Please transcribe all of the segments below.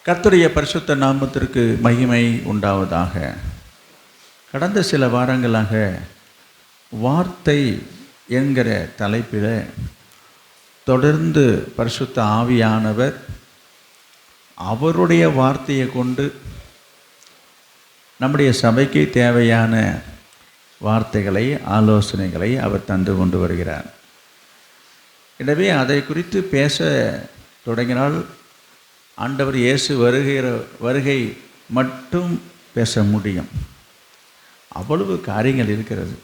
கர்த்தருடைய பரிசுத்த நாமத்திற்கு மகிமை உண்டாவதாக. கடந்த சில வாரங்களாக வார்த்தை என்கிற தலைப்பில் தொடர்ந்து பரிசுத்த ஆவியானவர் அவருடைய வார்த்தையை கொண்டு நம்முடைய சபைக்கு தேவையான வார்த்தைகளை, ஆலோசனைகளை அவர் தந்து கொண்டு வருகிறார். எனவே அதை குறித்து பேச தொடங்கினால் ஆண்டவர் இயேசு வருகை மட்டும் பேச முடியும். அவ்வளவு காரியங்கள் இருக்கிறது.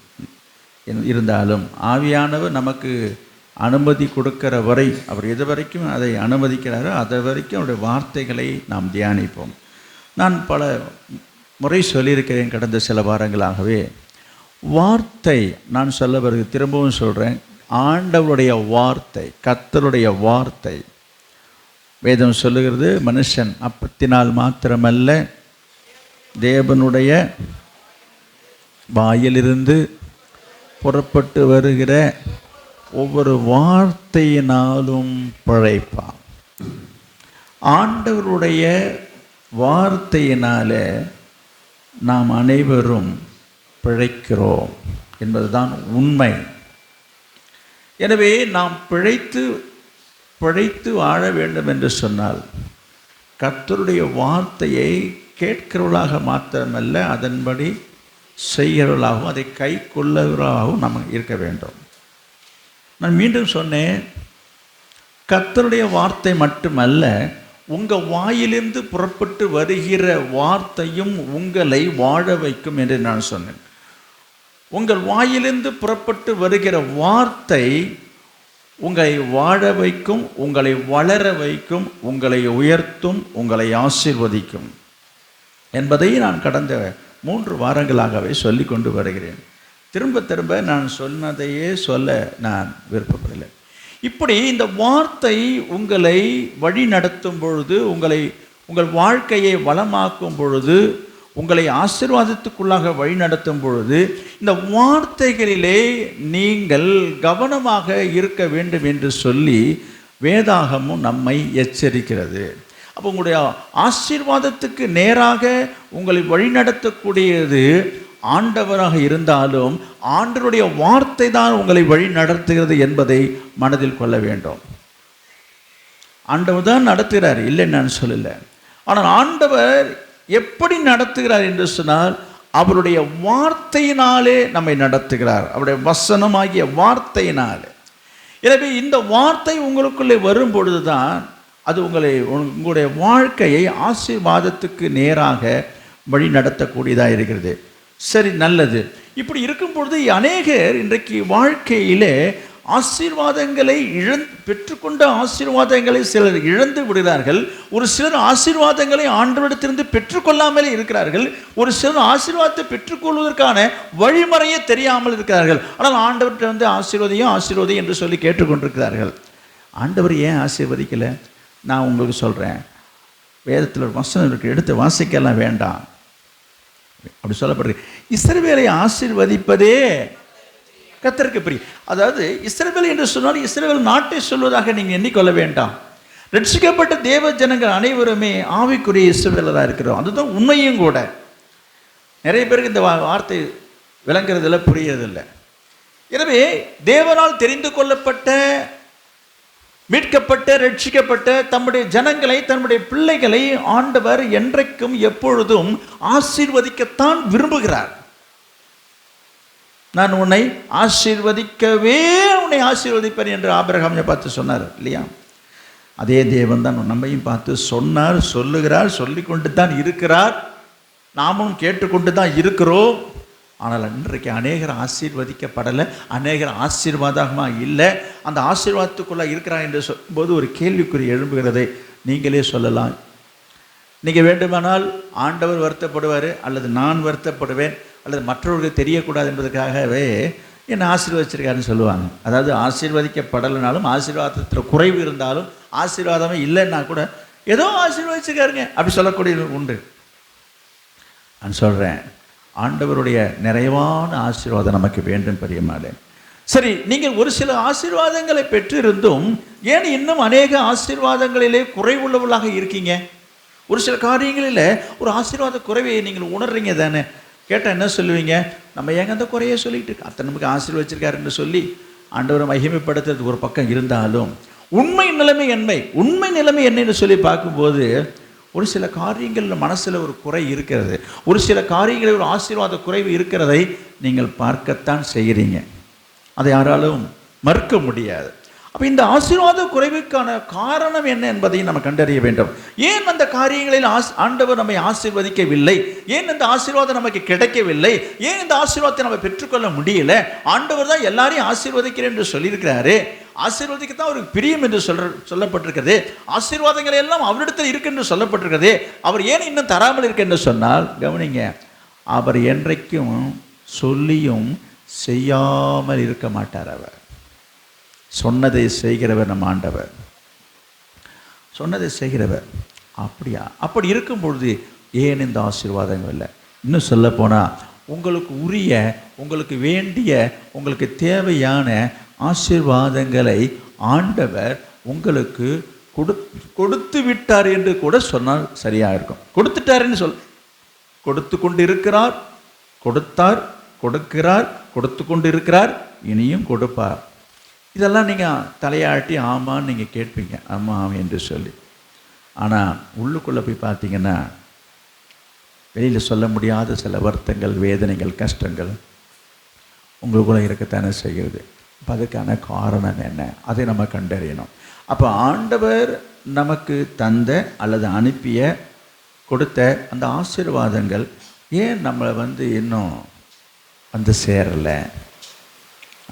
இருந்தாலும் ஆவியானவர் நமக்கு அனுமதி கொடுக்கிற வரை, அவர் எது வரைக்கும் அதை அனுமதிக்கிறாரோ அது வரைக்கும் அவருடைய வார்த்தைகளை நாம் தியானிப்போம். நான் பல முறை சொல்லியிருக்கிறேன் கடந்த சில வாரங்களாகவே. வார்த்தை நான் சொல்ல வருது, திரும்பவும் சொல்கிறேன், ஆண்டவருடைய வார்த்தை, கர்த்தருடைய வார்த்தை. வேதம் சொல்லுகிறது, மனுஷன் அப்பத்தினால் மாத்திரமல்ல தேவனுடைய வாயிலிருந்து புறப்பட்டு வருகிற ஒவ்வொரு வார்த்தையினாலும் பிழைப்பான். ஆண்டவருடைய வார்த்தையினால நாம் அனைவரும் பிழைக்கிறோம் என்பதுதான் உண்மை. எனவே நாம் பிழைத்து வாழ வேண்டும் என்று சொன்னால் கர்த்தருடைய வார்த்தையை கேட்கிறவர்களாக மாத்திரமல்ல, அதன்படி செய்கிறவர்களாகவும் அதை கை கொள்ளுகிறவர்களாகவும் நம்ம இருக்க வேண்டும். நான் மீண்டும் சொன்னேன், கர்த்தருடைய வார்த்தை மட்டுமல்ல, உங்கள் வாயிலிருந்து புறப்பட்டு வருகிற வார்த்தையும் உங்களை வாழ வைக்கும் என்று நான் சொன்னேன். உங்கள் வாயிலிருந்து புறப்பட்டு வருகிற வார்த்தை உங்களை வாழ வைக்கும், உங்களை வளர வைக்கும், உங்களை உயர்த்தும், உங்களை ஆசீர்வதிக்கும் என்பதை நான் கடந்த 3 வாரங்களாகவே சொல்லி கொண்டு வருகிறேன். திரும்ப திரும்ப நான் சொன்னதையே சொல்ல நான் விருப்பப்படலை. இப்படி இந்த வார்த்தை உங்களை வழி நடத்தும் பொழுது, உங்கள் வாழ்க்கையை வளமாக்கும் பொழுது, உங்களை ஆசீர்வாதத்துக்குள்ளாக வழி நடத்தும் பொழுது, இந்த வார்த்தைகளிலே நீங்கள் கவனமாக இருக்க வேண்டும் என்று சொல்லி வேதாகமும் நம்மை எச்சரிக்கிறது. அப்போ உங்களுடைய ஆசீர்வாதத்துக்கு நேராக உங்களை வழிநடத்தக்கூடியது ஆண்டவராக இருந்தாலும் ஆண்டவருடைய வார்த்தை தான் உங்களை வழி நடத்துகிறது என்பதை மனதில் கொள்ள வேண்டும். ஆண்டவர் தான் நடத்துகிறார், இல்லைன்னு நான் சொல்லலை. ஆனால் ஆண்டவர் எப்படி நடத்துகிறார் என்று சொன்னால் அவருடைய வார்த்தையினாலே நம்மை நடத்துகிறார், அவருடைய வசனமாகிய வார்த்தையினாலே. எனவே இந்த வார்த்தை உங்களுக்குள்ளே வரும் பொழுது தான் அது உங்களுடைய வாழ்க்கையை ஆசீர்வாதத்துக்கு நேராக வழி நடத்தக்கூடியதாக இருக்கிறது. சரி, நல்லது. இப்படி இருக்கும் பொழுது அநேகர் இன்றைக்கு வாழ்க்கையிலே ஆசீர்வாதங்களை பெற்றுக்கொண்ட ஆசீர்வாதங்களை சிலர் இழந்து விடுகிறார்கள். ஒரு சிலர் ஆசீர்வாதங்களை ஆண்டவரிடத்திலிருந்து பெற்றுக்கொள்ளாமலே இருக்கிறார்கள். ஒரு சிலர் ஆசீர்வாதத்தை பெற்றுக்கொள்வதற்கான வழிமுறையே தெரியாமல் இருக்கிறார்கள். ஆனால் ஆண்டவர்கிட்ட ஆசீர்வதி என்று சொல்லி கேட்டுக்கொண்டிருக்கிறார்கள். ஆண்டவர் ஏன் ஆசீர்வதிக்கலை? நான் உங்களுக்கு சொல்கிறேன், வேதத்தில் ஒரு வசனம் இருக்கு, எடுத்து வாசிக்கலாம் வேண்டாம் அப்படி சொல்லப்படுறது. இஸ்ரவேலை ஆசீர்வதிப்பதே கர்த்தருக்கு பிரியம். அதாவது இஸ்ரவேல் என்று சொன்னால் இஸ்ரவேல் நாட்டை சொல்வதாக நீங்கள் எண்ணிக்கொள்ள வேண்டாம். ரட்சிக்கப்பட்ட தேவ ஜனங்கள் அனைவருமே ஆவிக்குரிய இஸ்ரவேலராக இருக்கிறோம். அதுதான் உண்மையும் கூட. நிறைய பேருக்கு இந்த வார்த்தை விளங்குறதில்ல, புரியறதில்லை. எனவே தேவனால் தெரிந்து கொள்ளப்பட்ட, மீட்கப்பட்ட, ரட்சிக்கப்பட்ட தம்முடைய ஜனங்களை, தம்முடைய பிள்ளைகளை ஆண்டவர் என்றைக்கும் எப்பொழுதும் ஆசீர்வதிக்கத்தான் விரும்புகிறார். நான் உன்னை ஆசீர்வதிக்கவே உன்னை ஆசீர்வதிப்பேன் என்று ஆபிரகாமை பார்த்து சொன்னார் இல்லையா? அதே தேவன் தான் நம்மையும் பார்த்து சொன்னார், சொல்லுகிறார், சொல்லிக்கொண்டு தான் இருக்கிறார். நாமும் கேட்டுக்கொண்டு தான் இருக்கிறோம். ஆனால் இன்றைக்கு அநேகர் ஆசீர்வதிக்கப்படலை, அநேகர் ஆசீர்வாதமாக இல்லை. அந்த ஆசீர்வாதத்துக்குள்ளே இருக்கிறார் என்று சொல்லும்போது ஒரு கேள்விக்குறி எழும்புகிறதை நீங்களே சொல்லலாம். நீங்கள் வேண்டுமானால் ஆண்டவர் வருத்தப்படுவார், அல்லது நான் வருத்தப்படுவேன், அல்லது மற்றவர்களுக்கு தெரியக்கூடாது என்பதற்காகவே என்னை ஆசீர்வதிச்சிருக்காருன்னு சொல்லுவாங்க. அதாவது ஆசீர்வதிக்கப்படலைனாலும், ஆசீர்வாதத்தில் குறைவு இருந்தாலும், ஆசீர்வாதமே இல்லைன்னா கூட ஏதோ ஆசீர்வதிச்சிருக்காருங்க அப்படி சொல்லக்கூடிய உண்டு. நான் சொல்கிறேன், ஆண்டவருடைய நிறைவான ஆசீர்வாதம் நமக்கு வேண்டும் பெரியமாளே. சரி, நீங்கள் ஒரு சில ஆசீர்வாதங்களை பெற்றிருந்தும் ஏன் இன்னும் அநேக ஆசீர்வாதங்களிலே குறைவுள்ளவர்களாக இருக்கீங்க? ஒரு சில காரியங்களில் ஒரு ஆசீர்வாத குறைவை நீங்கள் உணர்றீங்க தானே. கேட்டால் என்ன சொல்லுவீங்க? நம்ம ஏங்க அந்த குறையை சொல்லிட்டு அத்தனை நமக்கு ஆசீர்வச்சிருக்காருன்னு சொல்லி ஆண்டவரை மகிமைப்படுத்துறது ஒரு பக்கம் இருந்தாலும், உண்மை நிலைமை என்னன்னு சொல்லி பார்க்கும்போது ஒரு சில காரியங்களில் மனசில் ஒரு குறை இருக்கிறது. ஒரு சில காரியங்களில் ஒரு ஆசீர்வாத குறைவு இருக்கிறதை நீங்கள் பார்க்கத்தான் செய்கிறீங்க. அதை யாராலும் மறுக்க முடியாது. அப்போ இந்த ஆசீர்வாத குறைவுக்கான காரணம் என்ன என்பதையும் நம்ம கண்டறிய வேண்டும். ஏன் அந்த காரியங்களில் ஆண்டவர் நம்மை ஆசீர்வதிக்கவில்லை? ஏன் இந்த ஆசீர்வாதம் நமக்கு கிடைக்கவில்லை? ஏன் இந்த ஆசீர்வாதத்தை நம்ம பெற்றுக்கொள்ள முடியல? ஆண்டவர் தான் எல்லாரையும் ஆசீர்வதிக்கிறேன் என்று சொல்லியிருக்கிறாரு. ஆசீர்வதிக்கத்தான் அவருக்கு பிரியம் என்று சொல்லப்பட்டிருக்கிறது. ஆசீர்வாதங்கள் எல்லாம் அவரிடத்தில் இருக்கு என்று சொல்லப்பட்டிருக்கிறது. அவர் ஏன் இன்னும் தராமல் இருக்கு என்று சொன்னால், கவனிங்க, அவர் என்றைக்கும் சொல்லியும் செய்யாமல் இருக்க மாட்டார். அவர் சொன்னதை செய்கிறவர் நம்ம ஆண்டவர், சொன்னதை செய்கிறவர். அப்படியா? அப்படி இருக்கும் பொழுது ஏன் இந்த ஆசீர்வாதங்கள் இல்லை? இன்னும் சொல்ல போனால், உங்களுக்கு உரிய, உங்களுக்கு வேண்டிய, உங்களுக்கு தேவையான ஆசீர்வாதங்களை ஆண்டவர் உங்களுக்கு கொடுத்து விட்டார் என்று கூட சொன்னால் சரியாக இருக்கும். கொடுத்துட்டாருன்னு கொடுத்து கொண்டு இருக்கிறார், கொடுத்தார், கொடுக்கிறார், கொடுத்து கொண்டு இருக்கிறார், இனியும் கொடுப்பார். இதெல்லாம் நீங்கள் தலையாட்டி ஆமான்னு நீங்கள் கேட்பீங்க, ஆமாம் என்று சொல்லி. ஆனால் உள்ளுக்குள்ளே போய் பார்த்தீங்கன்னா வெளியில் சொல்ல முடியாத சில வருத்தங்கள், வேதனைகள், கஷ்டங்கள் உங்களுக்குள்ளே இருக்கத்தானே செய்கிறது. அப்போ அதுக்கான காரணம் என்ன? அதை நம்ம கண்டறியணும். அப்போ ஆண்டவர் நமக்கு தந்த அல்லது அனுப்பிய கொடுத்த அந்த ஆசீர்வாதங்கள் ஏன் நம்மளை இன்னும் சேரலை?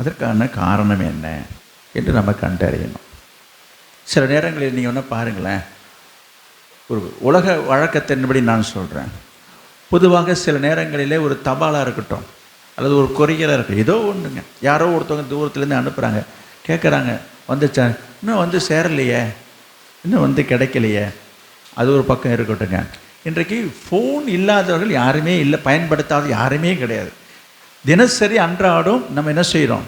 அதற்கான காரணம் என்ன என்று நம்ம கண்டறியணும். சில நேரங்களில் நீங்கள் ஒன்று பாருங்களேன், ஒரு உலக வழக்கத்தின்படி நான் சொல்கிறேன். பொதுவாக சில நேரங்களிலே ஒரு தபாலாக இருக்கட்டும் அல்லது ஒரு கொரியராக இருக்கட்டும், ஏதோ ஒன்றுங்க, யாரோ ஒருத்தவங்க தூரத்துலேருந்து அனுப்புகிறாங்க, கேட்குறாங்க, வந்துச்சா, இன்னும் சேரலையே, இன்னும் கிடைக்கலையே. அது ஒரு பக்கம் இருக்கட்டுங்க. இன்றைக்கு ஃபோன் இல்லாதவர்கள் யாருமே இல்லை, பயன்படுத்தாத யாருமே கிடையாது. தினசரி அன்றாடம் நம்ம என்ன செய்கிறோம்?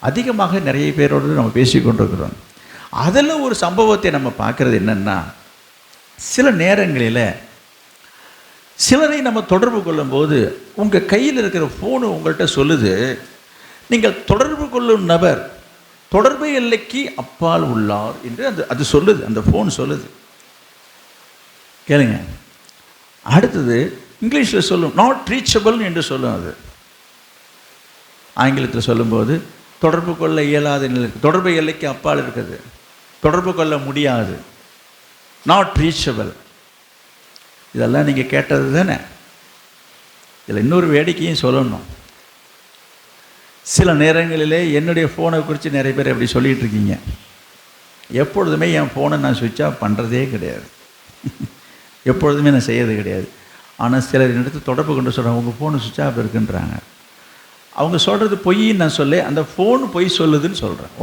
அதிகமாக நிறைய பேரோடு நம்ம பேசி கொண்டிருக்கிறோம். அதில் ஒரு சம்பவத்தை நம்ம பார்க்குறது என்னென்னா, சில நேரங்களில் சிலரை நம்ம தொடர்பு கொள்ளும்போது உங்கள் கையில் இருக்கிற ஃபோனு உங்கள்கிட்ட சொல்லுது, நீங்கள் தொடர்பு கொள்ளும் நபர் தொடர்பு எல்லைக்கு அப்பால் உள்ளார் என்று அது சொல்லுது, அந்த ஃபோன் சொல்லுது. கேளுங்க. அடுத்தது இங்கிலீஷில் சொல்லும், நாட் ரீச்சபிள் என்று சொல்லும். அது ஆங்கிலத்தில் சொல்லும்போது தொடர்பு கொள்ள இயலாத நிலை, தொடர்பு எல்லைக்கு அப்பால் இருக்குது, தொடர்பு கொள்ள முடியாது, நாட் ரீச்சபிள். இதெல்லாம் நீங்கள் கேட்டது தானே. இதில் இன்னொரு வேடிக்கையும் சொல்லணும். சில நேரங்களிலே என்னுடைய ஃபோனை குறித்து நிறைய பேர் எப்படி சொல்லிகிட்டு இருக்கீங்க. எப்பொழுதுமே என் ஃபோனை நான் சுவிட்ச் ஆஃப் பண்ணுறதே கிடையாது, எப்பொழுதுமே நான் செய்யறது கிடையாது. ஆனால் சிலர் எடுத்து தொடர்பு கொண்டு சொல்கிறாங்க, உங்கள் ஃபோனு சுவிட்ச் ஆஃப் இருக்குன்றாங்க. அவங்க சொல்கிறது பொய்ன்னு நான் சொல்ல, அந்த ஃபோனு பொய் சொல்லுதுன்னு சொல்கிறேன்.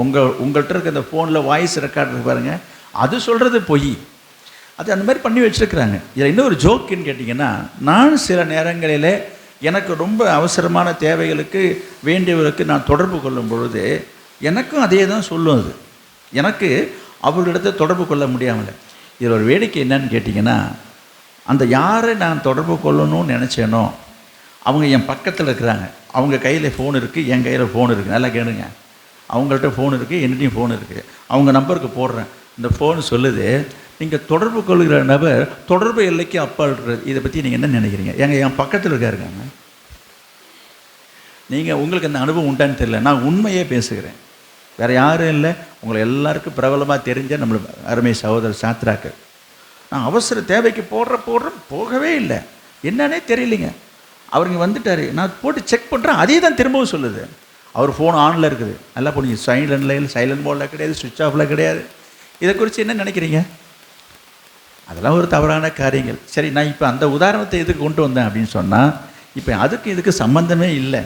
உங்கள்கிட்ட இருக்க அந்த ஃபோனில் வாய்ஸ் ரெக்கார்ட் இருக்கு பாருங்கள், அது சொல்கிறது பொய். அது அந்த மாதிரி பண்ணி வச்சுருக்குறாங்க. இதில் இன்னொரு ஜோக்குன்னு கேட்டிங்கன்னா, நான் சில நேரங்களில் எனக்கு ரொம்ப அவசரமான தேவைகளுக்கு வேண்டியவர்களுக்கு நான் தொடர்பு கொள்ளும் பொழுது எனக்கும் அதே தான் சொல்லும். அது எனக்கு அவர்களிடத்தை தொடர்பு கொள்ள முடியாமல். இதில் ஒரு வேடிக்கை என்னன்னு கேட்டிங்கன்னா, அந்த யாரை நான் தொடர்பு கொள்ளணும்னு நினச்சேனோ அவங்க என் பக்கத்தில் இருக்கிறாங்க. அவங்க கையில் ஃபோன் இருக்குது, என் கையில் ஃபோன் இருக்குது. நல்லா கேளுங்க, அவங்கள்ட்ட ஃபோன் இருக்குது, என்னிட்டையும் ஃபோன் இருக்குது. அவங்க நம்பருக்கு போடுறேன், இந்த ஃபோன் சொல்லுது, நீங்கள் தொடர்பு கொள்கிற நபர் தொடர்பு எல்லைக்கு அப்பால் இருக்கிறது. இதை பற்றி நீங்கள் என்ன நினைக்கிறீங்க? என் பக்கத்தில் இருக்காருங்க. நீங்கள் உங்களுக்கு அந்த அனுபவம் உண்டான்னு தெரியல, நான் உண்மையே பேசுகிறேன், வேறு யாரும் இல்லை. உங்களை எல்லாருக்கும் பிரபலமாக தெரிஞ்ச நம்மளை அருமை சகோதரர் சாத்ராக்கு, நான் அவசர தேவைக்கு போடுறேன், போகவே இல்லை, என்னன்னே தெரியலைங்க. அவருங்க வந்துட்டார், நான் போட்டு செக் பண்ணுறேன், அதே தான் திரும்பவும் சொல்லுது. அவர் ஃபோன் ஆனில் இருக்குது, நல்லா போனீங்க, சைலண்ட் மோடில் கிடையாது, சுவிட்ச் ஆஃபில் கிடையாது. இதை குறித்து என்ன நினைக்கிறீங்க? அதெல்லாம் ஒரு தவறான காரியங்கள். சரி, நான் இப்போ அந்த உதாரணத்தை எதுக்கு கொண்டு வந்தேன் அப்படின்னு சொன்னால், இப்போ அதுக்கு இதுக்கு சம்பந்தமே இல்லை.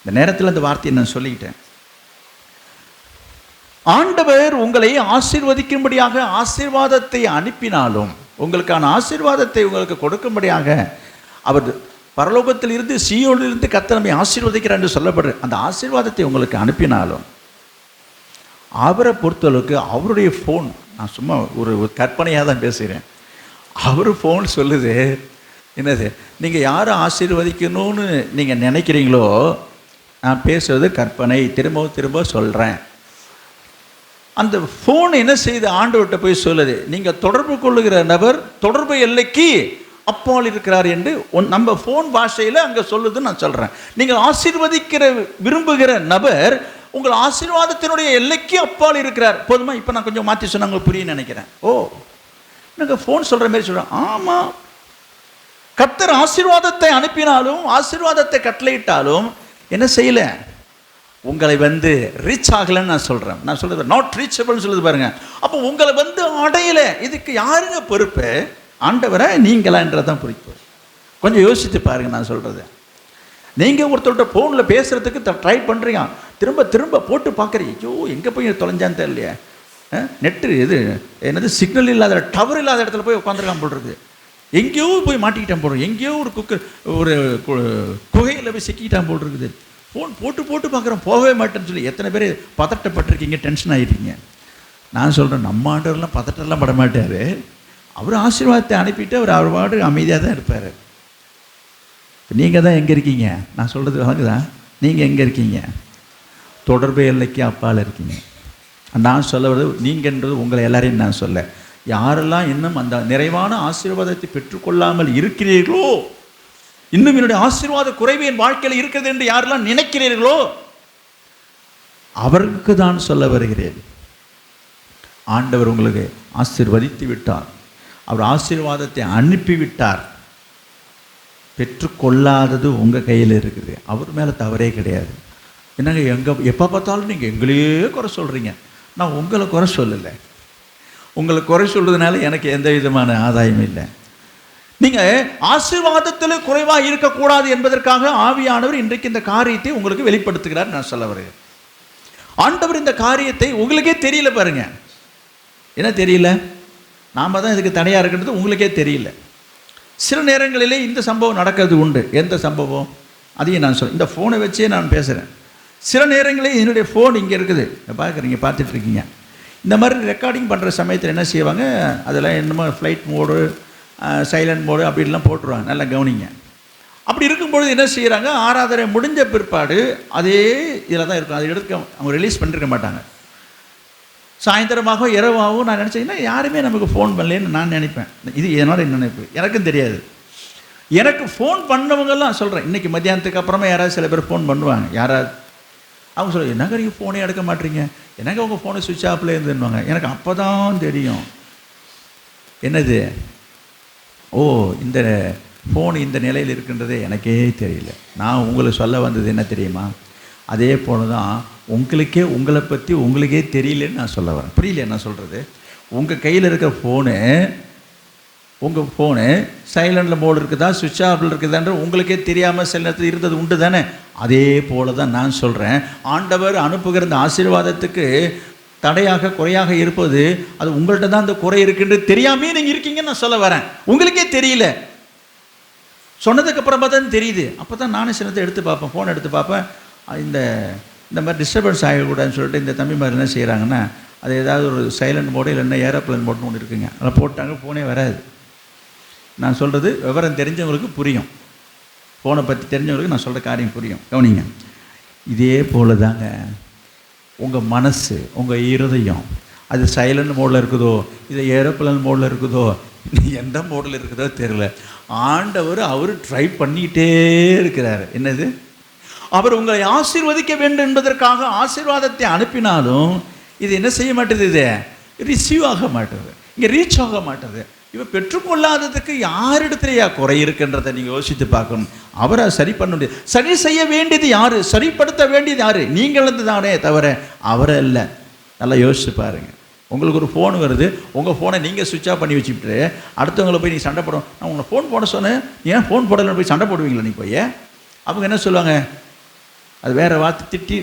இந்த நேரத்தில் அந்த வார்த்தையை நான் சொல்லிக்கிட்டேன். ஆண்டவர் உங்களை ஆசீர்வதிக்கும்படியாக ஆசீர்வாதத்தை அனுப்பினாலும், உங்களுக்கான ஆசீர்வாதத்தை உங்களுக்கு கொடுக்கும்படியாக அவர் பரலோகத்தில் இருந்து சீயோனிலிருந்து கர்த்தர் நம்மை ஆசீர்வதிக்கிறார் என்று சொல்லப்படுற அந்த ஆசீர்வாதத்தை உங்களுக்கு அனுப்பினாலும், அவரை பொறுத்தளவுக்கு அவருடைய ஃபோன், நான் சும்மா ஒரு கற்பனையாக தான் பேசுகிறேன், அவர் ஃபோன் சொல்லுது, என்னது, நீங்கள் யாரை ஆசீர்வதிக்கணும்னு நீங்கள் நினைக்கிறீங்களோ, நான் பேசுவது கற்பனை, திரும்ப திரும்ப சொல்கிறேன். அந்த ஃபோன் என்ன செய்து ஆண்டவர்கிட்ட போய் சொல்லுது, நீங்கள் தொடர்பு கொள்ளுகிற நபர் தொடர்பு எல்லைக்கு அப்பால் இருக்கிறார் என்று நம்ம ஃபோன் பாஷையில் அங்கே சொல்லுதுன்னு நான் சொல்கிறேன். நீங்கள் ஆசீர்வதிக்கிற விரும்புகிற நபர் உங்கள் ஆசீர்வாதத்தினுடைய எல்லைக்கு அப்பால் இருக்கிறார். போதுமா? இப்போ நான் கொஞ்சம் மாற்றி சொன்னாங்க புரியுன்னு நினைக்கிறேன். ஓ, எனக்கு ஃபோன் சொல்கிற மாதிரி சொல்கிறேன். ஆமாம், கர்த்தர் ஆசீர்வாதத்தை அனுப்பினாலும் ஆசீர்வாதத்தை கட்டளையிட்டாலும் என்ன செய்யலை, உங்களை ரீச் ஆகலைன்னு நான் சொல்கிறேன். நான் சொல்கிறது நாட் ரீச்சபிள்னு சொல்லுது பாருங்க. அப்போ உங்களை அடையலை. இதுக்கு யாருங்க பொறுப்பு? ஆண்டவரை நீங்களான்றதான் குறிப்பு. கொஞ்சம் யோசித்து பாருங்க நான் சொல்கிறது. நீங்கள் ஒருத்தர்கிட்ட ஃபோனில் பேசுகிறதுக்கு ட்ரை பண்ணுறீங்க, திரும்ப திரும்ப போட்டு பார்க்குறீங்க, ஐயோ எங்கே போய் தொலைஞ்சான்னு தெரியலையே, நெட்டு இது என்னது சிக்னல் இல்லாத டவர் இல்லாத இடத்துல போய் உட்காந்துருக்கான் போடுறது, எங்கேயோ போய் மாட்டிக்கிட்டான் போடுறோம், எங்கேயோ ஒரு குகையில் போய் சிக்கிட்டான் போட்டுருக்குது. ஃபோன் போட்டு போட்டு பார்க்குறோம், போகவே மாட்டேன்னு சொல்லி எத்தனை பேர் பதட்டப்பட்டிருக்கீங்க, டென்ஷன் ஆகிட்டீங்க. நான் சொல்கிறேன், நம்ம ஆண்டவரெலாம் பதட்டம்லாம் பட மாட்டார். அவர் ஆசீர்வாதத்தை அனுப்பிட்டு அவர் பாடு அமைதியாக தான் இருப்பார். நீங்கள் தான் எங்கே இருக்கீங்க? நான் சொல்கிறது வழங்குதான். நீங்கள் எங்கே இருக்கீங்க? தொடர்பு எல்லைக்கு அப்பால் இருக்கீங்க. நான் சொல்ல வருது நீங்கன்றது உங்களை எல்லாரையும் நான் சொல்ல, யாரெல்லாம் இன்னும் அந்த நிறைவான ஆசீர்வாதத்தை பெற்றுக்கொள்ளாமல் இருக்கிறீர்களோ, இன்னும் என்னுடைய ஆசீர்வாத குறைவு என் வாழ்க்கையில் இருக்கிறது என்று யாரெல்லாம் நினைக்கிறீர்களோ அவருக்கு தான் சொல்ல வருகிறேன். ஆண்டவர் உங்களுக்கு ஆசீர்வதித்து விட்டார், அவர் ஆசீர்வாதத்தை அனுப்பிவிட்டார். பெற்றுக்கொள்ளாதது உங்கள் கையில் இருக்குது. அவர் மேலே தவறே கிடையாது. என்னங்க எப்போ பார்த்தாலும் நீங்கள் எங்களையே குறை சொல்கிறீங்க. நான் உங்களை குறை சொல்லலை. உங்களை குறை சொல்கிறதுனால எனக்கு எந்த விதமான ஆதாயமும் இல்லை. நீங்கள் ஆசீர்வாதத்தில் குறைவாக இருக்கக்கூடாது என்பதற்காக ஆவியானவர் இன்றைக்கு இந்த காரியத்தை உங்களுக்கு வெளிப்படுத்துகிறார். நான் சொல்ல வருகிறேன், ஆண்டவர் இந்த காரியத்தை உங்களுக்கே தெரியல பாருங்க. என்ன தெரியல? நாம் தான் இதுக்கு தடையாக இருக்கின்றது உங்களுக்கே தெரியல. சில நேரங்களிலே இந்த சம்பவம் நடக்கிறது உண்டு. எந்த சம்பவம்? அதையும் நான் சொல்ல, இந்த ஃபோனை வச்சே நான் பேசுகிறேன். சில நேரங்களில் என்னுடைய ஃபோன் இங்கே இருக்குது, பார்க்குறீங்க, பார்த்துட்ருக்கீங்க. இந்த மாதிரி ரெக்கார்டிங் பண்ணுற சமயத்தில் என்ன செய்வாங்க, அதெல்லாம் என்னமோ ஃப்ளைட் மோடு, சைலண்ட் மோடு அப்படின்லாம் போட்டுருவாங்க. நல்லா கவனிங்க. அப்படி இருக்கும்பொழுது என்ன செய்கிறாங்க, ஆராதனை முடிஞ்ச பிற்பாடு அதே இதில் தான் இருக்கும். அதை எடுக்க அவங்க ரிலீஸ் பண்ணிருக்க மாட்டாங்க. சாயந்தரமாக இரவாகவும் நான் நினச்சேன்னா யாருமே நமக்கு ஃபோன் பண்ணலேன்னு நான் நினைப்பேன். இது என்னோட நினைப்பு, எனக்கும் தெரியாது. எனக்கு ஃபோன் பண்ணவங்கெல்லாம் சொல்கிறேன், இன்றைக்கி மத்தியானத்துக்கு அப்புறமா யாராவது சில பேர் ஃபோன் பண்ணுவாங்க. யாராவது அவங்க சொல்ல, என்னங்க நீங்கள் ஃபோனே எடுக்க மாட்டீங்க, எனக்கு அவங்க ஃபோனை சுவிட்ச் ஆஃப்ல இருந்துன்னுவாங்க. எனக்கு அப்போ தான் தெரியும் என்னது, ஓ இந்த ஃபோன் இந்த நிலையில் இருக்கின்றதே எனக்கே தெரியல. நான் உங்களுக்கு சொல்ல வந்தது என்ன தெரியுமா, அதே போல தான் உங்களுக்கே உங்களை பற்றி உங்களுக்கே தெரியலன்னு நான் சொல்ல வரேன். புரியல என்ன சொல்கிறது? உங்கள் கையில் இருக்கிற ஃபோனு, உங்கள் ஃபோனு சைலண்டில் மோடு இருக்குதா சுவிட்ச் ஆஃபில் இருக்குதான்ற உங்களுக்கே தெரியாமல் சில நேரத்தில் இருந்தது உண்டு தானே. அதே போல தான் நான் சொல்கிறேன், ஆண்டவர் அனுப்புகிற இந்த ஆசீர்வாதத்துக்கு தடையாக குறையாக இருப்பது அது உங்கள்கிட்ட தான் அந்த குறை இருக்குன்றது தெரியாமே நீங்கள் இருக்கீங்கன்னு நான் சொல்ல வரேன். உங்களுக்கே தெரியல, சொன்னதுக்கப்புறமா தான் தெரியுது. அப்போ தான் நானே சிலத்தை எடுத்து பார்ப்பேன், ஃபோன் எடுத்து பார்ப்பேன். இந்த மாதிரி டிஸ்டர்பன்ஸ் ஆகக்கூடாதுன்னு சொல்லிட்டு இந்த தம்பி மாதிரி என்ன செய்கிறாங்கன்னா, அது ஏதாவது ஒரு சைலண்ட் மோடு இல்லைன்னா ஏரோப்ளேன் மோட்னு ஒன்று இருக்குங்க, அதில் போட்டாங்க ஃபோனே வராது. நான் சொல்கிறது விவரம் தெரிஞ்சவங்களுக்கு புரியும், ஃபோனை பற்றி தெரிஞ்சவங்களுக்கு நான் சொல்கிற காரியம் புரியும். கவனிங்க, இதே போல தாங்க உங்கள் மனசு, உங்கள் இருதயம், அது சைலண்ட் மோடில் இருக்குதோ இது ஏரோப்ளேன் மோடில் இருக்குதோ எந்த மோடில் இருக்குதோ தெரியல, ஆண்டவர் அவர் ட்ரை பண்ணிக்கிட்டே இருக்கிறார். என்னது, அவர் உங்களை ஆசீர்வதிக்க வேண்டும் என்பதற்காக ஆசீர்வாதத்தை அனுப்பினாலும் இது என்ன செய்ய மாட்டேது, இது ரிசீவ் ஆக மாட்டேது, இங்கே ரீச் ஆக மாட்டேது. இவ பெற்றுக்கொள்ளாததுக்கு யாரிடத்துலையா குறை இருக்குன்றதை நீங்கள் யோசித்து பார்க்கணும். அவரை சரி பண்ண முடியாது. சரி செய்ய வேண்டியது யார், சரிப்படுத்த வேண்டியது யார்? நீங்கள் தானே தவிர அவரை இல்லை. நல்லா யோசிச்சு பாருங்கள். உங்களுக்கு ஒரு ஃபோன் வருது, உங்கள் ஃபோனை நீங்கள் சுவிட்ச் ஆஃப் பண்ணி வச்சுக்கிட்டு அடுத்தவங்களை போய் நீங்கள் சண்டை போடும். நான் உங்களை ஃபோன் போட சொன்னேன், ஏன் ஃபோன் போடலன்னு போய் சண்டை போடுவீங்களா? நீ போய் அவங்க என்ன சொல்லுவாங்க, அது வேறு வார்த்தை திட்டி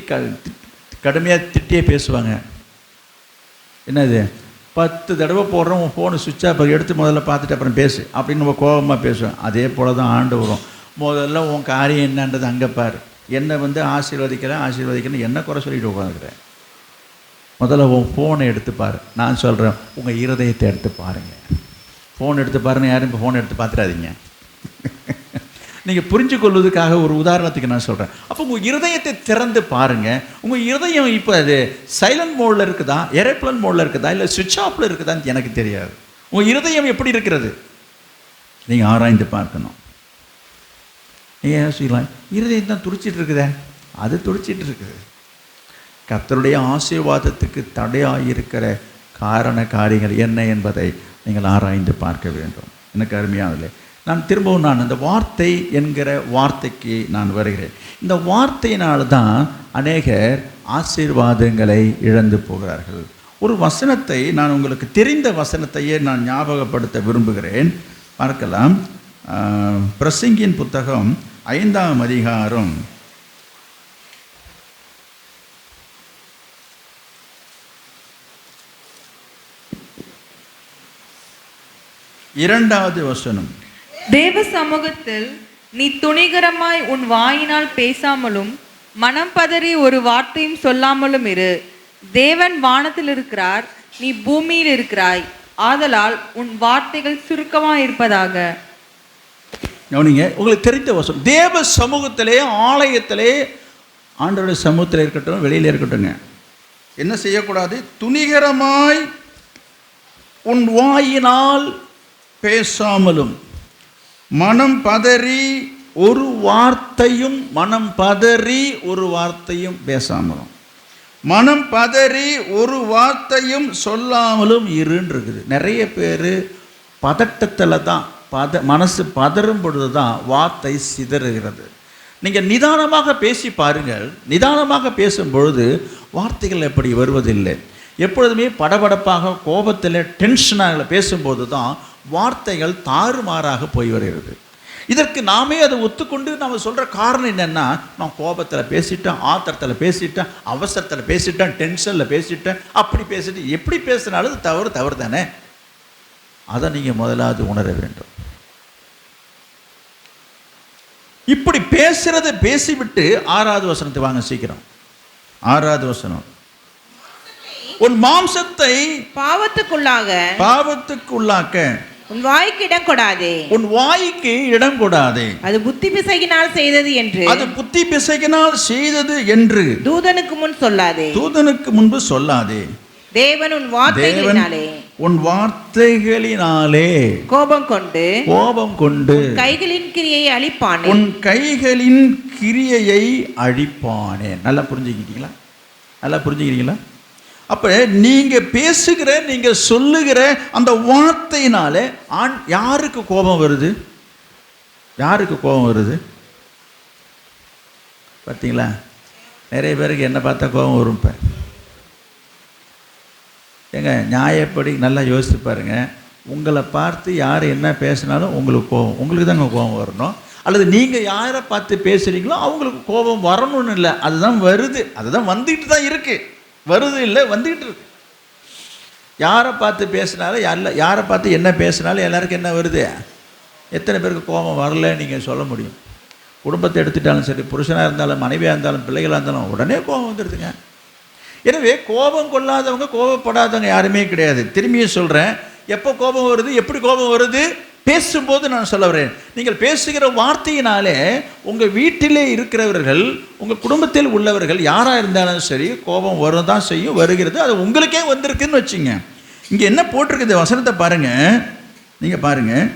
கடுமையாக திட்டியே பேசுவாங்க. என்னது, 10 தடவை போடுறோம் உன் ஃபோனு சுவிட்ச் ஆஃப் எடுத்து முதல்ல பார்த்துட்டு அப்புறம் பேசு அப்படின்னு நம்ம கோபமாக பேசுவோம். அதே போல் தான் ஆண்டு வரும். முதல்ல உன் காரியம் என்னன்றது அங்கே பாரு. என்னை ஆசீர்வதிக்கிறேன் என்ன குறை சொல்லிட்டு உட்காந்துக்கிறேன். முதல்ல உன் ஃபோனை எடுத்து பாரு. நான் சொல்கிறேன், உங்கள் இருதயத்தை எடுத்து பாருங்கள். ஃபோன் எடுத்து பாருங்கள், யாரும் இப்போ ஃபோன் எடுத்து பார்த்துடாதீங்க. நீங்கள் புரிஞ்சு கொள்வதுக்காக ஒரு உதாரணத்துக்கு நான் சொல்கிறேன். அப்போ உங்கள் இருதயத்தை திறந்து பாருங்கள். உங்கள் இருதயம் இப்போ அது சைலண்ட் மோடில் இருக்குதா, ஏரோப்ளேன் மோடில் இருக்குதா, இல்லை சுவிட்ச் ஆஃபில் இருக்குதான்னு எனக்கு தெரியாது. உங்கள் இருதயம் எப்படி இருக்கிறது நீங்கள் ஆராய்ந்து பார்க்கணும். நீங்கள் என்ன செய்யலாம், இருதயம் தான் துடிச்சிட்டு இருக்குதே, அது துடிச்சிட்டு இருக்குது. கர்த்தருடைய ஆசீர்வாதத்துக்கு தடையாயிருக்கிற காரண காரியங்கள் என்ன என்பதை நீங்கள் ஆராய்ந்து பார்க்க வேண்டும். எனக்கு அருமையானதில்லை. நான் திரும்பவும் இந்த வார்த்தை என்கிற வார்த்தைக்கு நான் வருகிறேன். இந்த வார்த்தையினால்தான் அநேகர் ஆசீர்வாதங்களை இழந்து போகிறார்கள். ஒரு வசனத்தை நான் உங்களுக்கு தெரிந்த வசனத்தையே நான் ஞாபகப்படுத்த விரும்புகிறேன். பார்க்கலாம். பிரசங்கியின் புத்தகம் 5ஆம் அதிகாரம் 2வது வசனம். தேவ சமூகத்தில் நீ துணிகரமாய் உன் வாயினால் பேசாமலும் மனம் பதறி ஒரு வார்த்தையும் சொல்லாமலும் இரு. தேவன் வானத்தில் இருக்கிறார், நீ பூமியில் இருக்கிறாய். ஆதலால் உன் வார்த்தைகள் சுருக்கமாக இருப்பதாக. கவனிங்க, உங்களுக்கு தெரிந்த வசனம். தேவ சமூகத்திலே, ஆலயத்திலே, ஆண்டவருடைய சமூகத்தில் இருக்கட்டும், வெளியில் இருக்கட்டும்ங்க, என்ன செய்யக்கூடாது? துணிகரமாய் உன் வாயினால் பேசாமலும் மனம் பதறி ஒரு வார்த்தையும் பேசாமலும், மனம் பதறி ஒரு வார்த்தையும் சொல்லாமலும் இருன்னு இருக்குது. நிறைய பேர் பதட்டத்தில் தான், மனசு பதறும் பொழுது தான் வார்த்தை சிதறுகிறது. நீங்கள் நிதானமாக பேசி பாருங்கள். நிதானமாக பேசும்பொழுது வார்த்தைகள் எப்படி வருவதில்லை. எப்பொழுதுமே படபடப்பாக, கோபத்தில், டென்ஷனாக பேசும்போது தான் வார்த்தைகள் தாறுமாறாக போய் வருகிறது. இதற்கு நாமே அதை ஒத்துக்கொண்டு நம்ம சொல்கிற காரணம் என்னென்னா, நான் கோபத்தில் பேசிட்டேன், ஆத்திரத்தில் பேசிட்டேன், அவசரத்தில் பேசிட்டேன், டென்ஷனில் பேசிட்டேன், அப்படி பேசிட்டு எப்படி பேசினாலும் அது தவறு தானே. அதை நீங்கள் முதலாவது உணர வேண்டும். இப்படி பேசுறதை பேசிவிட்டு 6வது வசனத்தை வாங்க சீக்கிரம். 6வது வசனம். உன் மாம்சத்தை பாவத்துக்குள்ளாக்க உன் வாய்க்கு இடம் கொடாதே. உன் வாய்க்கு இடம் கொடாதே. அது புத்தி பிசகினால் செய்தது என்று தூதனுக்கு முன்பு சொல்லாதே. தேவன் உன் வார்த்தைகளினாலே கோபம் கொண்டு கைகளின் கிரியையை அழிப்பானே. நல்லா புரிஞ்சுக்கிறீங்களா? அப்போ நீங்கள் பேசுகிற, நீங்கள் சொல்லுகிற அந்த வார்த்தையினாலே யாருக்கு கோபம் வருது? பார்த்தீங்களா? நிறைய பேருக்கு என்ன பார்த்தா கோபம் வரும். இப்போ ஏங்க, நியாயப்படி நல்லா யோசித்து பாருங்க. உங்களை பார்த்து யார் என்ன பேசினாலும் உங்களுக்கு தாங்க கோபம் வரணும். அல்லது நீங்கள் யாரை பார்த்து பேசுகிறீங்களோ அவங்களுக்கு கோபம் வரணும்னு இல்லை, அதுதான் வருது, அதுதான் வந்துக்கிட்டு தான் இருக்குது. வருது இல்லை, வந்துக்கிட்டு இருக்கு. யாரை பார்த்து பேசினாலும், யாரை பார்த்து என்ன பேசினாலும் எல்லாருக்கும் என்ன வருது? எத்தனை பேருக்கு கோபம் வரல நீங்கள் சொல்ல முடியும்? குடும்பத்தை எடுத்துட்டாலும் சரி, புருஷனாக இருந்தாலும், மனைவியாக இருந்தாலும், பிள்ளைகளாக இருந்தாலும் உடனே கோபம் வந்துடுதுங்க. எனவே கோபம் கொள்ளாதவங்க, கோபப்படாதவங்க யாருமே கிடையாது. திரும்பியும் சொல்கிறேன், எப்போ கோபம் வருது, எப்படி கோபம் வருது? பேசும்போது நான் சொல்ல வரேன். நீங்கள் பேசுகிற வார்த்தையினாலே உங்கள் வீட்டிலே இருக்கிறவர்கள், உங்கள் குடும்பத்தில் உள்ளவர்கள் யாராக இருந்தாலும் சரி, கோபம் வரும் தான் செய்யும், வருகிறது. அது உங்களுக்கே வந்திருக்குன்னு வச்சுங்க. இங்கே என்ன போட்டிருக்குது வசனத்தை பாருங்கள். நீங்கள் பாருங்கள்.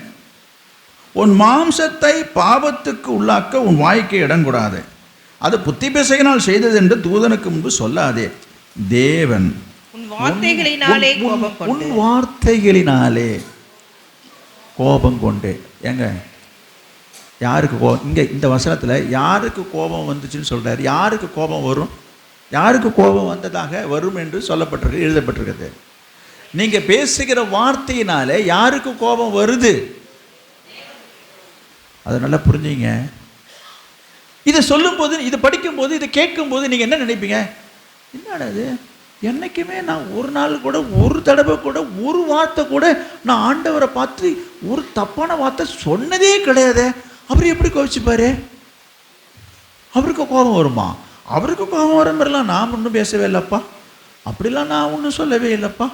உன் மாம்சத்தை பாவத்துக்கு உள்ளாக்க உன் வாய்க்கு இடம் கூடாது. அது புத்தி பிசகினால் செய்தது என்று தூதனுக்கு முன்பு சொல்லாதே. தேவன் உன் வார்த்தைகளினாலே கோபம் கொண்டு. ஏங்க, யாருக்கு கோபம்? இங்கே இந்த வசனத்தில் யாருக்கு கோபம் வந்துச்சுன்னு சொல்கிறார். யாருக்கு கோபம் வரும்? யாருக்கு கோபம் வந்ததாக வரும் என்று சொல்லப்பட்டிருக்கு, எழுதப்பட்டிருக்குது. நீங்கள் பேசுகிற வார்த்தையினாலே யாருக்கு கோபம் வருது? அதை நல்லா புரிஞ்சுங்க. இதை சொல்லும்போது, இதை படிக்கும்போது, இதை கேட்கும்போது நீங்கள் என்ன நினைப்பீங்க? என்னடா இது, என்றைக்குமே நான் ஒரு நாள் கூட, ஒரு தடவை கூட, ஒரு வார்த்தை கூட நான் ஆண்டவரை பார்த்து ஒரு தப்பான வார்த்தை சொன்னதே கிடையாது. அவர் எப்படி கோவிச்சுப்பாரு? அவருக்கு கோபம் வருமா? அவருக்கு கோபம் வர மாதிரிலாம் நான் ஒன்றும் பேசவே இல்லைப்பா, அப்படிலாம் நான் ஒன்றும் சொல்லவே இல்லைப்பா.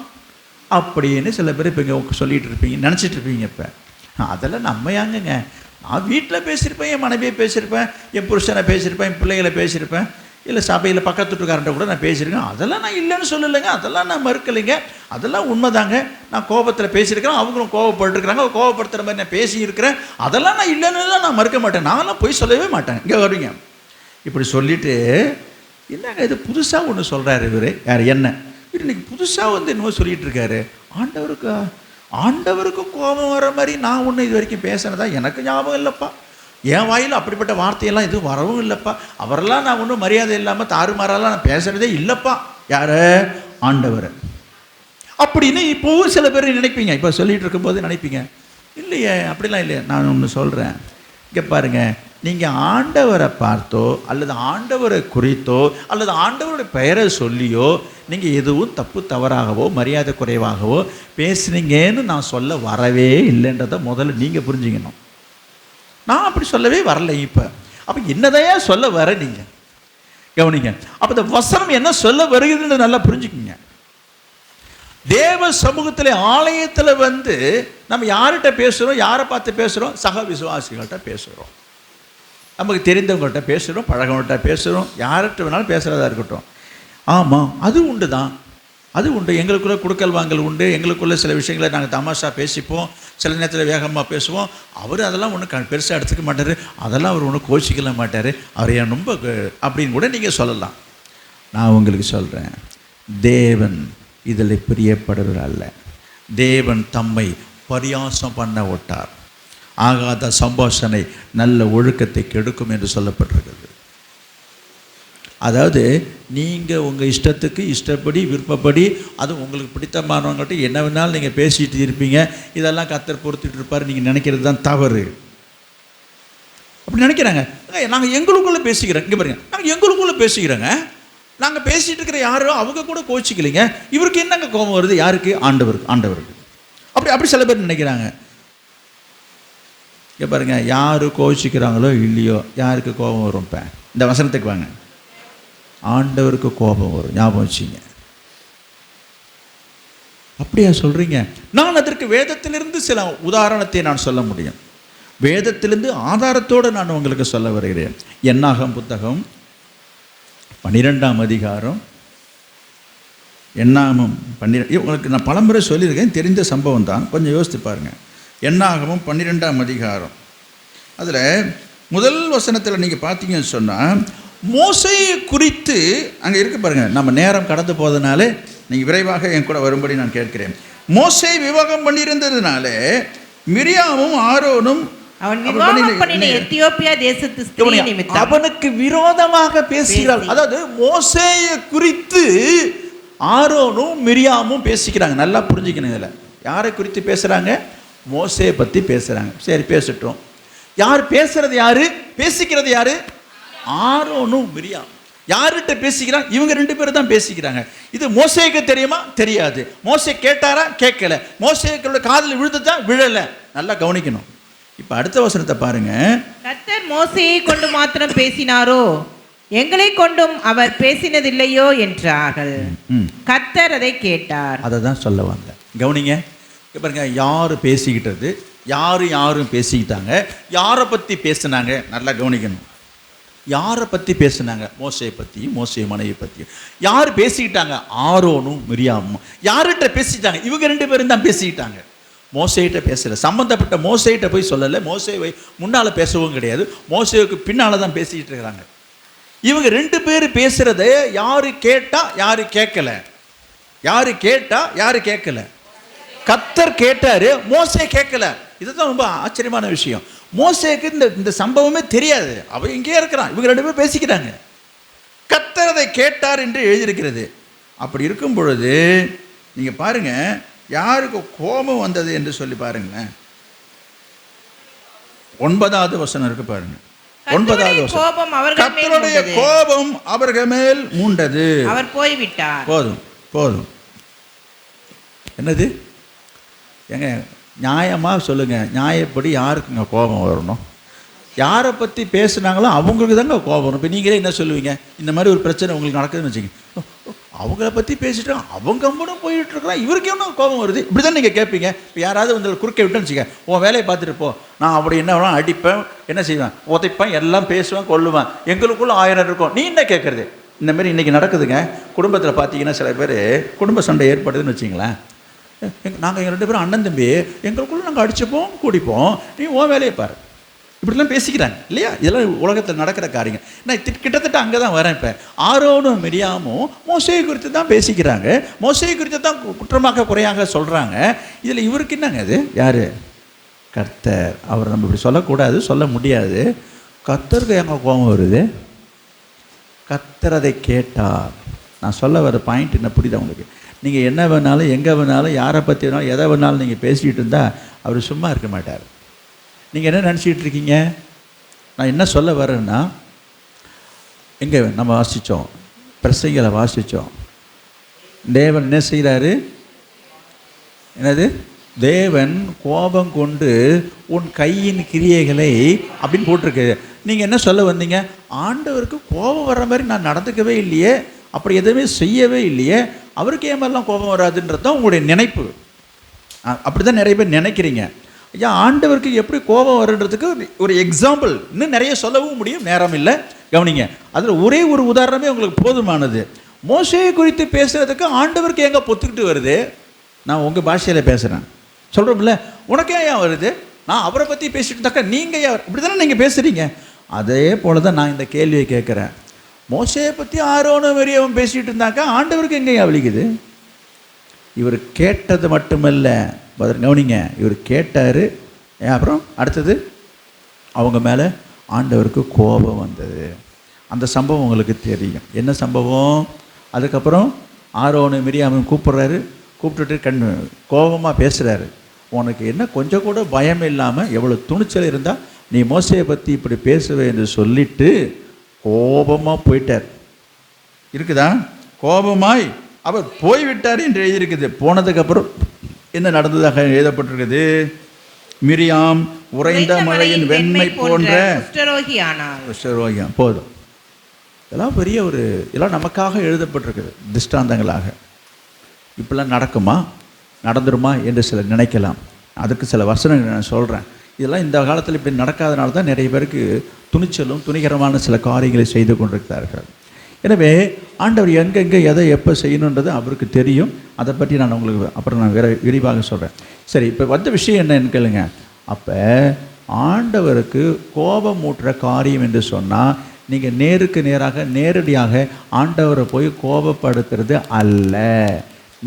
அப்படின்னு சில பேர் இப்போ இங்கே சொல்லிகிட்டு இருப்பீங்க, நினச்சிட்டு இருப்பீங்க. இப்போ அதெல்லாம் நம்ம யாங்கங்க, நான் வீட்டில் பேசியிருப்பேன், என் மனைவியை பேசியிருப்பேன், என் புருஷனை பேசியிருப்பேன், என் பிள்ளைகளை பேசியிருப்பேன், இல்லை சபையில் பக்கத்து வீட்டுக்காரன்ட்ட கூட நான் பேசியிருக்கேன். அதெல்லாம் நான் இல்லைன்னு சொல்லலைங்க, அதெல்லாம் நான் மறுக்கலைங்க, அதெல்லாம் உண்மைதாங்க. நான் கோபத்தில் பேசியிருக்கிறேன், அவங்களும் கோபப்பட்டுருக்குறாங்க, கோபப்படுத்துகிற மாதிரி நான் பேசியிருக்கிறேன், அதெல்லாம் நான் இல்லைன்னு தான் நான் மறுக்க மாட்டேன். நான்லாம் போய் சொல்லவே மாட்டேன். இங்கே வருவீங்க இப்படி சொல்லிவிட்டு, என்னங்க இது புதுசாக ஒன்று சொல்கிறாரு இவர், யார் என்ன இன்னைக்கு புதுசாக வந்து என்னமோ சொல்லிகிட்டு இருக்காரு. ஆண்டவருக்கு கோபம் வர மாதிரி நான் ஒன்று இது வரைக்கும் பேசுனதா எனக்கு ஞாபகம் இல்லைப்பா, என் வாயில் அப்படிப்பட்ட வார்த்தையெல்லாம் இது வரவும் இல்லைப்பா, அவரெல்லாம் நான் ஒன்றும் மரியாதை இல்லாமல் தாறுமாறாலாம் நான் பேசுகிறதே இல்லைப்பா. யார்? ஆண்டவர். அப்படின்னு இப்போவும் சில பேர் நினைப்பீங்க, இப்போ சொல்லிகிட்டு இருக்கும்போது நினைப்பீங்க, இல்லையே அப்படிலாம் இல்லையே. நான் ஒன்று சொல்கிறேன், இங்கே பாருங்கள், நீங்கள் ஆண்டவரை பார்த்தோ அல்லது ஆண்டவரை குறித்தோ அல்லது ஆண்டவருடைய பெயரை சொல்லியோ நீங்கள் எதுவும் தப்பு தவறாகவோ மரியாதை குறைவாகவோ பேசுனீங்கன்னு நான் சொல்ல வரவே இல்லைன்றதை முதல்ல நீங்கள் புரிஞ்சுக்கணும். நான் அப்படி சொல்லவே வரல. இப்போ அப்போ என்னதையா சொல்ல வர நீங்கள் கவனிங்க. அப்போ இந்த வசனம் என்ன சொல்ல வருகிறதுன்னு நல்லா புரிஞ்சுக்குங்க. தேவ சமூகத்தில் ஆலயத்தில் வந்து நம்ம யார்கிட்ட பேசுகிறோம், யாரை பார்த்து பேசுகிறோம்? சக விசுவாசிகள்கிட்ட பேசுகிறோம், நமக்கு தெரிந்தவங்கள்ட்ட பேசுகிறோம், பழகவங்கள்ட்ட பேசுகிறோம், யார்கிட்ட வேணாலும் பேசுகிறதா இருக்கட்டும். ஆமாம், அது உண்டு தான், அது உண்டு. எங்களுக்குள்ளே குடுக்கல் வாங்கல் உண்டு, எங்களுக்குள்ளே சில விஷயங்களை நாங்கள் தமாஷா பேசிப்போம், சில நேரத்தில் வேகமாக பேசுவோம். அவர் அதெல்லாம் ஒன்றும் பெருசாக எடுத்துக்க மாட்டார், அதெல்லாம் அவர் ஒன்றும் கோச்சிக்கல மாட்டார், அவர் ஏன் ரொம்ப அப்படின்னு கூட நீங்கள் சொல்லலாம். நான் உங்களுக்கு சொல்கிறேன், தேவன் இதில் பிரியப்படுவர் அல்ல. தேவன் தம்மை பரியாசம் பண்ண விட்டார். ஆகாத சம்பாஷணை நல்ல ஒழுக்கத்தை கெடுக்கும் என்று சொல்லப்பட்டிருக்கிறது. அதாவது நீங்கள் உங்கள் இஷ்டத்துக்கு இஷ்டப்படி விருப்பப்படி அது உங்களுக்கு பிடித்தமானவங்கள்ட்ட என்ன வேணாலும் நீங்கள் பேசிகிட்டு இருப்பீங்க, இதெல்லாம் கர்த்தர் பொறுத்துட்டு இருப்பார், நீங்கள் நினைக்கிறது தான் தவறு. அப்படி நினைக்கிறாங்க. நாங்கள் எங்களுக்குள்ளே பேசிக்கிறோம், இங்கே பாருங்க, நாங்கள் எங்களுக்குள்ளே பேசிக்கிறோங்க, நாங்கள் பேசிகிட்டு இருக்கிற யாரோ அவங்க கூட கோச்சிக்கலைங்க, இவருக்கு என்னங்க கோபம் வருது? யாருக்கு? ஆண்டவருக்கு. அப்படி சில பேர் நினைக்கிறாங்க. இங்கே பாருங்க, யார் கோச்சிக்கிறாங்களோ இல்லையோ, யாருக்கு கோபம் வரும்? இப்போ இந்த வசனத்துக்கு வாங்க, ஆண்டவருக்கு கோபம் வரும், ஞாபகம் வச்சுங்க. அப்படியா சொல்கிறீங்க? நான் அதற்கு வேதத்திலிருந்து சில உதாரணத்தை நான் சொல்ல முடியும். வேதத்திலிருந்து ஆதாரத்தோடு நான் உங்களுக்கு சொல்ல வருகிறேன். என்னாகும் புத்தகம் 12ஆம் அதிகாரம், என்னாகமும் 12, உங்களுக்கு நான் பலமுறை சொல்லியிருக்கேன், தெரிந்த சம்பவம் தான், கொஞ்சம் யோசித்து பாருங்கள். என்னாகமும் 12ஆம் அதிகாரம், அதில் முதல் வசனத்தில் நீங்கள் பார்த்தீங்கன்னு சொன்னால், மோசேயை குறித்து அங்கே இருக்கு பாருங்கள். நம்ம நேரம் கடந்து போவதனாலே நீங்கள் விரைவாக என் கூட வரும்படி நான் கேட்கிறேன். மோசே விவாகம் பண்ணியிருந்ததுனால மிரியாமும் ஆரோனும் அவனுக்கு விரோதமாக பேசுகிறார். அதாவது மோசேயை குறித்து ஆரோனும் மிரியாமும் பேசிக்கிறாங்க. நல்லா புரிஞ்சுக்கணும். இதில் யாரை குறித்து பேசுகிறாங்க? மோசேயை பற்றி பேசுகிறாங்க. சரி, பேசட்டும். யார் பேசுறது? யாரு பேசிக்கிறது? யாரு? ஆரோனும் மிரியாம். யார்கிட்ட பேசிக்கிறாங்க? இவங்க 2 பேரும் தான் பேசிக்கிறாங்க. இது மோசேக்கு தெரியுமா? தெரியாது. மோசே கேட்டாரா? கேட்கல. மோசேக்களோட காதில் விழுதுதா? விழல. நல்லா கவனிக்கணும். இப்ப அடுத்த வசனத்தை பாருங்க. கர்த்தர் மோசேயை கொண்டு மாத்திரம் பேசினாரோ, எங்களை கொண்டும் அவர் பேசினதில்லையோ என்றார்கள். கர்த்தர் அதை கேட்டார். அதை தான் சொல்ல வந்தேன். கவனிங்க. பாருங்க, யாரு பேசிக்கிட்டது, யாரும் பேசிக்கிட்டாங்க, யாரை பற்றி பேசினாங்க, நல்லா கவனிக்கணும். யாரை பற்றி பேசினாங்க? மோசையை பற்றி, மோசே மனைவி பற்றி. யார் பேசிக்கிட்டாங்க? ஆரோனும் மிரியாமும். யார்கிட்ட பேசிட்டாங்க? இவங்க 2 பேரும் தான் பேசிக்கிட்டாங்க. மோசேகிட்ட பேசலை. சம்மந்தப்பட்ட மோசேகிட்ட போய் சொல்லலை. மோசேவை முன்னால் பேசவும் கிடையாது, மோசேவுக்கு பின்னால் தான் பேசிக்கிட்டு இருக்கிறாங்க. இவங்க 2 பேர் பேசுகிறத யாரு கேட்டா யாரு கேட்கல? யாரு கேட்டா யாரு கேட்கல? கர்த்தர் கேட்டாரு, மோசே கேட்கல. இதுதான் ரொம்ப ஆச்சரியமான விஷயம். மோசேக்கு இந்த சம்பவமே தெரியாது, அவன் இங்கே இருக்கிறான், இவங்க 2 பேரும் பேசிக்கிறாங்க. கர்த்தர் அதை கேட்டார் என்று எழுதியிருக்கிறது. அப்படி இருக்கும் பொழுது நீங்க பாருங்க, யாருக்கு கோபம் வந்தது என்று சொல்லி பாருங்களேன். 9வது வசனம் இருக்கு பாருங்க. 9வது வசனம். கர்த்தருடைய கோபம் அவர்கள் மேல் மூண்டது, அவர் போய்விட்டார். போதும். என்னது? ஏங்க நியாயமாக சொல்லுங்கள், நியாயப்படி யாருக்குங்க கோபம் வரணும்? யாரை பற்றி பேசுனாங்களோ அவங்களுக்கு தாங்க கோபம் வரும். இப்போ நீங்களே என்ன சொல்லுவீங்க? இந்த மாதிரி ஒரு பிரச்சனை உங்களுக்கு நடக்குதுன்னு வச்சுக்கோங்க, அவங்கள பற்றி பேசிட்டு அவங்க கம்பனும் போயிட்டு இருக்கிறான், இவருக்கு என்ன கோபம் வருது? இப்படி தான் நீங்கள் கேட்பீங்க. இப்போ யாராவது வந்து குறுக்கே விட்டுன்னு வச்சுக்க, உன் வேலையை பார்த்துட்டு போ, நான் அப்படி என்ன வேணும் அடிப்பேன், என்ன செய்வேன், உதைப்பேன், எல்லாம் பேசுவேன், கொல்லுவேன், எங்களுக்குள்ள 1000 இருக்கும், நீ என்ன கேட்குறது? இந்த மாதிரி இன்றைக்கி நடக்குதுங்க. குடும்பத்தில் பார்த்தீங்கன்னா சில பேர் குடும்ப சண்டை ஏற்படுதுன்னு வச்சிங்களேன். நாங்கள் எங்கள் 2 பேரும் அண்ணன் தம்பி, எங்களுக்குள்ளே நாங்கள் அடிச்சுப்போம் கூடிப்போம், நீ உன் வேலையை பாரு, இப்படிலாம் பேசிக்கிறாங்க இல்லையா? இதெல்லாம் உலகத்தில் நடக்கிற காரியங்கள். நான் கிட்டத்தட்ட அங்கே தான் வரேன். இப்போ ஆரோனும் மிரியாமும் மோசேயை குறித்து தான் பேசிக்கிறாங்க, மோசேயை குறித்து தான் குற்றமாக குறையாக சொல்கிறாங்க. இதில் இவருக்கு என்னங்க அது? யார்? கர்த்தர். அவர் நம்ம இப்படி சொல்லக்கூடாது, சொல்ல முடியாது. கர்த்தருக்கு எங்கே கோபம் வருது? கர்த்தர் அதை கேட்டார். நான் சொல்ல வர பாயிண்ட் என்ன புரியுதா உங்களுக்கு? நீங்கள் என்ன வேணாலும் எங்கே வேணாலும் யாரை பற்றி வேணாலும் எதை வேணாலும் நீங்கள் பேசிக்கிட்டு இருந்தால் அவர் சும்மா இருக்க மாட்டார். நீங்கள் என்ன நினச்சிக்கிட்டு இருக்கீங்க? நான் என்ன சொல்ல வரேன்னா, எங்கே நம்ம வாசித்தோம், பிரசங்களை வாசித்தோம், தேவன் என்ன செய்கிறாரு? என்னது? தேவன் கோபம் கொண்டு உன் கையின் கிரியைகளை அப்படின்னு போட்டிருக்கு. நீங்கள் என்ன சொல்ல வந்தீங்க? ஆண்டவருக்கு கோபம் வர்ற மாதிரி நான் நடந்துக்கவே இல்லையே, அப்படி எதுவுமே செய்யவே இல்லையே, அவருக்கு ஏன் மாதிரிலாம் கோபம் வராதுன்றது தான் உங்களுடைய நினைப்பு. அப்படி தான் நிறைய பேர் நினைக்கிறீங்க. ஐயா, ஆண்டவருக்கு எப்படி கோபம் வருன்றதுக்கு ஒரு எக்ஸாம்பிள் இன்னும் நிறைய சொல்லவும் முடியும், நேரம் இல்லை, கவனிங்க. அதில் ஒரே ஒரு உதாரணமே உங்களுக்கு போதுமானது. மோசேயை குறித்து பேசுகிறதுக்கு ஆண்டவருக்கு எங்கே பொத்துக்கிட்டு வருது? நான் உங்கள் பாஷையில் பேசுகிறேன், சொல்கிறோம்ல, உனக்கே ஏன் வருது? நான் அவரை பற்றி பேசிட்டு இருந்தாக்கா நீங்கள் ஏன் இப்படி தானே நீங்கள் பேசுகிறீங்க? அதே போல் தான் நான் இந்த கேள்வியை கேட்குறேன். மோசேயை பற்றி ஆரோனும் மிரியாமும் பேசிகிட்டு இருந்தாக்கா ஆண்டவருக்கு எங்கேயா வலிக்குது? இவர் கேட்டது மட்டுமல்ல, கவனிங்க, இவர் கேட்டார், அப்புறம் அடுத்தது அவங்க மேலே ஆண்டவருக்கு கோபம் வந்தது. அந்த சம்பவம் உங்களுக்கு தெரியும். என்ன சம்பவம்? அதுக்கப்புறம் ஆரோனு மிரியாமும் கூப்பிட்றாரு, கூப்பிட்டுட்டு கோபமாக பேசுகிறாரு. உனக்கு என்ன கொஞ்சம் கூட பயம் இல்லாமல் எவ்வளோ துணிச்சல் இருந்தால் நீ மோசையை பற்றி இப்படி பேசுவே என்று சொல்லிட்டு கோபமாக போயிட்டார். இருக்குதா? கோபமாய் அவர் போய்விட்டார் என்று எழுதியிருக்குது. போனதுக்கப்புறம் என்ன நடந்ததாக எழுதப்பட்டிருக்குது? மிரியாம் உறைந்த மழையின் வெண்மை போன்ற குஷ்டரோகியாம். போதும். இதெல்லாம் பெரிய ஒரு, இதெல்லாம் நமக்காக எழுதப்பட்டிருக்குது திஷ்டாந்தங்களாக. இப்படிலாம் நடக்குமா, நடந்துருமா என்று சிலர் நினைக்கலாம். அதுக்கு சில வசனங்கள் நான் சொல்கிறேன். இதெல்லாம் இந்த காலத்தில் இப்படி நடக்காதனால தான் நிறைய பேருக்கு துணிச்சலும் துணிகரமான சில காரியங்களை செய்து கொண்டிருக்கிறார்கள். எனவே ஆண்டவர் எங்கெங்கே எதை எப்போ செய்யணுன்றது அவருக்கு தெரியும். அதை பற்றி நான் உங்களுக்கு அப்புறம் நான் விரிவாக சொல்கிறேன். சரி, இப்போ வந்த விஷயம் என்னன்னு கேளுங்க. அப்போ ஆண்டவருக்கு கோபம் ஊட்டுற காரியம் என்று சொன்னால் நீங்கள் நேருக்கு நேராக நேரடியாக ஆண்டவரை போய் கோபப்படுத்துறது அல்ல.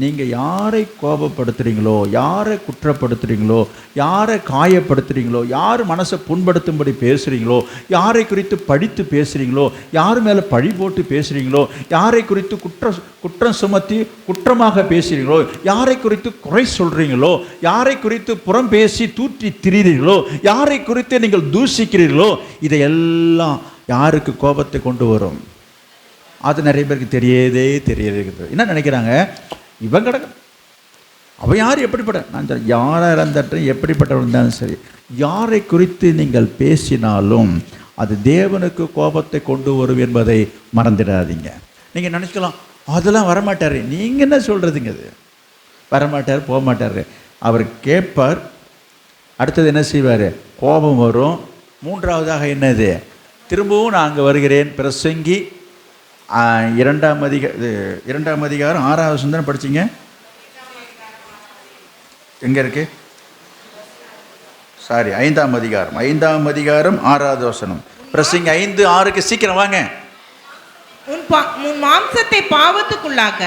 நீங்கள் யாரை கோபப்படுத்துகிறீங்களோ, யாரை குற்றப்படுத்துகிறீங்களோ, யாரை காயப்படுத்துகிறீங்களோ, யார் மனசை புண்படுத்தும்படி பேசுகிறீங்களோ, யாரை குறித்து படித்து பேசுகிறீங்களோ, யார் மேலே பழி போட்டு பேசுகிறீங்களோ, யாரை குறித்து குற்றம் சுமத்தி குற்றமாக பேசுகிறீங்களோ, யாரை குறித்து குறை சொல்கிறீங்களோ, யாரை குறித்து புறம் பேசி தூற்றி திரிகிறீர்களோ, யாரை குறித்து நீங்கள் தூஷிக்கிறீர்களோ, இதையெல்லாம் யாருக்கு கோபத்தை கொண்டு வரும்? அது நிறைய பேருக்கு தெரியறது. என்ன நினைக்கிறாங்க? இவன் கிடக்க அவன் யார் எப்படிப்பட்ட, நான் யாராக இருந்தாலும் எப்படிப்பட்டவன் இருந்தாலும் சரி, யாரை குறித்து நீங்கள் பேசினாலும் அது தேவனுக்கு கோபத்தை கொண்டு வரும் என்பதை மறந்துடாதீங்க. நீங்கள் நினச்சிக்கலாம் அதெல்லாம் வரமாட்டார். நீங்கள் என்ன சொல்கிறதுங்க? அது வரமாட்டார், போக மாட்டார். அவர் கேட்பார், அடுத்தது என்ன செய்வார்? கோபம் வரும். மூன்றாவதாக என்னது? திரும்பவும் நான் அங்கே வருகிறேன். பிரசங்கி 2ஆம் அதிகாரம் 6வது வசனம் படிச்சிங்க. எங்கே இருக்கு? 5ஆம் அதிகாரம் 6வது வசனம். பிரசங்கி 5:6 சீக்கிரம் வாங்க. உன் மாம்சத்தை பாவத்துக்குள்ளாக்க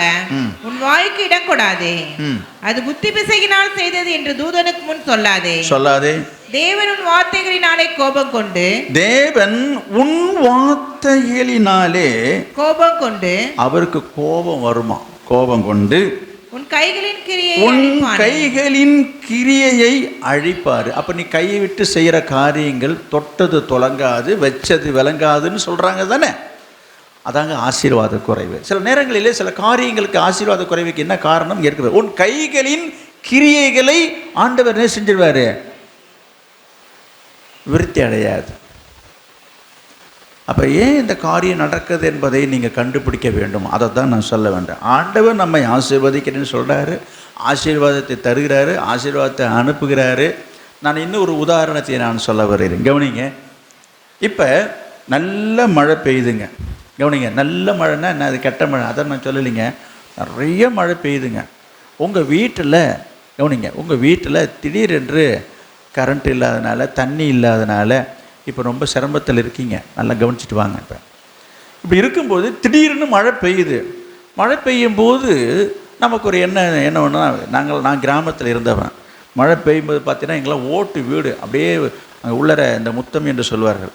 உன் வாய்க்கு இடம் கொடாதே, அது புத்தி பிசகினால் செய்தது என்று தூதனுக்கு முன் சொல்லாதே. தேவன் உன் வார்த்தைகளினாலே கோபம் கொண்டு அவருக்கு கோபம் வருமா? கோபம் கொண்டு உன் கைகளின் கிரியையை அழிப்பாரு. அப்ப நீ கையை விட்டு செய்யற காரியங்கள் தொட்டது தொலங்காது, வச்சது விளங்காதுன்னு சொல்றாங்க தானே? அதாங்க ஆசீர்வாத குறைவு. சில நேரங்களிலே சில காரியங்களுக்கு ஆசீர்வாத குறைவுக்கு என்ன காரணம்? ஏற்கனவே உன் கைகளின் கிரியைகளை ஆண்டவர் என்ன செஞ்சிருவாரு? விருத்தி அடையாது. அப்போ ஏன் இந்த காரியம் நடக்குது என்பதை நீங்கள் கண்டுபிடிக்க வேண்டும். அதை தான் நான் சொல்ல வேண்டேன். ஆண்டவர் நம்மை ஆசீர்வதிக்கிறேன்னு சொல்கிறாரு, ஆசீர்வாதத்தை தருகிறாரு, ஆசீர்வாதத்தை அனுப்புகிறாரு. நான் இன்னும் ஒரு உதாரணத்தை நான் சொல்ல வருகிறேன், கவனிங்க. இப்போ நல்ல மழை பெய்யுதுங்க, கவனிங்க. நல்ல மழைன்னா என்ன, அது கெட்ட மழை அதை நான் சொல்லலைங்க. நிறைய மழை பெய்யுதுங்க. உங்கள் வீட்டில் கவனிங்க, உங்கள் வீட்டில் திடீரென்று கரண்ட் இல்லாதனால, தண்ணி இல்லாதனால இப்போ ரொம்ப சிரமத்தில் இருக்கீங்க. நல்லா கவனிச்சிட்டு வாங்க. இப்படி இருக்கும்போது திடீர்னு மழை பெய்யுது. மழை பெய்யும் போது நமக்கு ஒரு என்ன ஒன்றா, நான் கிராமத்தில் இருந்தவன். மழை பெய்யும்போது பார்த்தீங்கன்னா எங்கெல்லாம் ஓட்டு வீடு அப்படியே அங்கே உள்ளர இந்த முத்தம் என்று சொல்வார்கள்,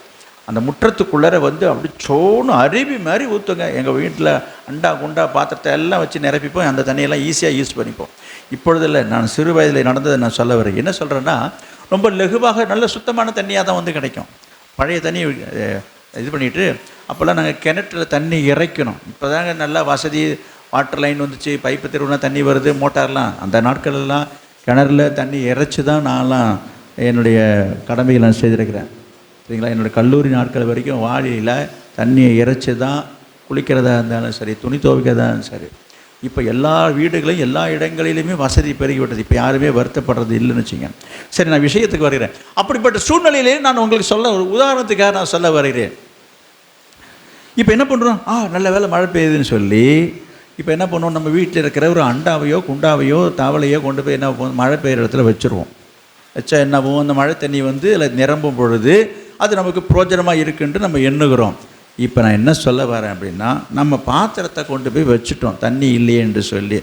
அந்த முற்றத்துக்குள்ளே வந்து அப்படி சோன்னு அருவி மாதிரி ஊற்றுங்க. எங்கள் வீட்டில் அண்டா குண்டா பாத்திரத்தை எல்லாம் வச்சு நிரப்பிப்போம். அந்த தண்ணியெல்லாம் ஈஸியாக யூஸ் பண்ணிப்போம். இப்பொழுதில் நான் சிறு வயதில் நடந்ததை நான் சொல்ல வரேன். என்ன சொல்கிறேன்னா, ரொம்ப லகுவாக நல்ல சுத்தமான தண்ணியாக தான் வந்து கிடைக்கும். பழைய தண்ணி இது பண்ணிவிட்டு அப்போல்லாம் நாங்கள் கிணற்றில் தண்ணி இறைக்கணும். இப்போ தாங்க நல்லா வசதி, வாட்டர் லைன் வந்துச்சு, பைப்பு தெருவுனா தண்ணி வருது, மோட்டார்லாம். அந்த நாட்களெல்லாம் கிணறுல தண்ணி இறைச்சி தான் நான்லாம் என்னுடைய கடமைகளை நான் செய்திருக்கிறேன். சரிங்களா? என்னுடைய கல்லூரி நாட்கள் வரைக்கும் வாளியில் தண்ணியை இறைச்சி தான் குளிக்கிறதா இருந்தாலும் சரி, துணி துவைக்கிறதா இருந்தாலும் சரி. இப்போ எல்லா வீடுகளையும் எல்லா இடங்களிலுமே வசதி பெருகிவிட்டது. இப்போ யாருமே வருத்தப்படுறது இல்லைன்னு வச்சுங்க. சரி, நான் விஷயத்துக்கு வருகிறேன். அப்படிப்பட்ட சூழ்நிலையிலே நான் உங்களுக்கு சொல்ல, ஒரு உதாரணத்துக்காக நான் சொல்ல வருகிறேன். இப்போ என்ன பண்ணுறோம், நல்ல வேளை மழை பெய்யுதுன்னு சொல்லி இப்போ என்ன பண்ணுவோம், நம்ம வீட்டில் இருக்கிற ஒரு அண்டாவையோ குண்டாவையோ தவளையோ கொண்டு போய் என்ன மழை பெய்கிற இடத்துல வச்சுருவோம். வச்சா என்னவும் அந்த மழை தண்ணி வந்து அதில் நிரம்பும் பொழுது அது நமக்கு பிரோஜனமாக இருக்குன்ட்டு நம்ம எண்ணுகிறோம். இப்போ நான் என்ன சொல்ல வரேன் அப்படின்னா, நம்ம பாத்திரத்தை கொண்டு போய் வச்சுட்டோம் தண்ணி இல்லையே என்று சொல்லி.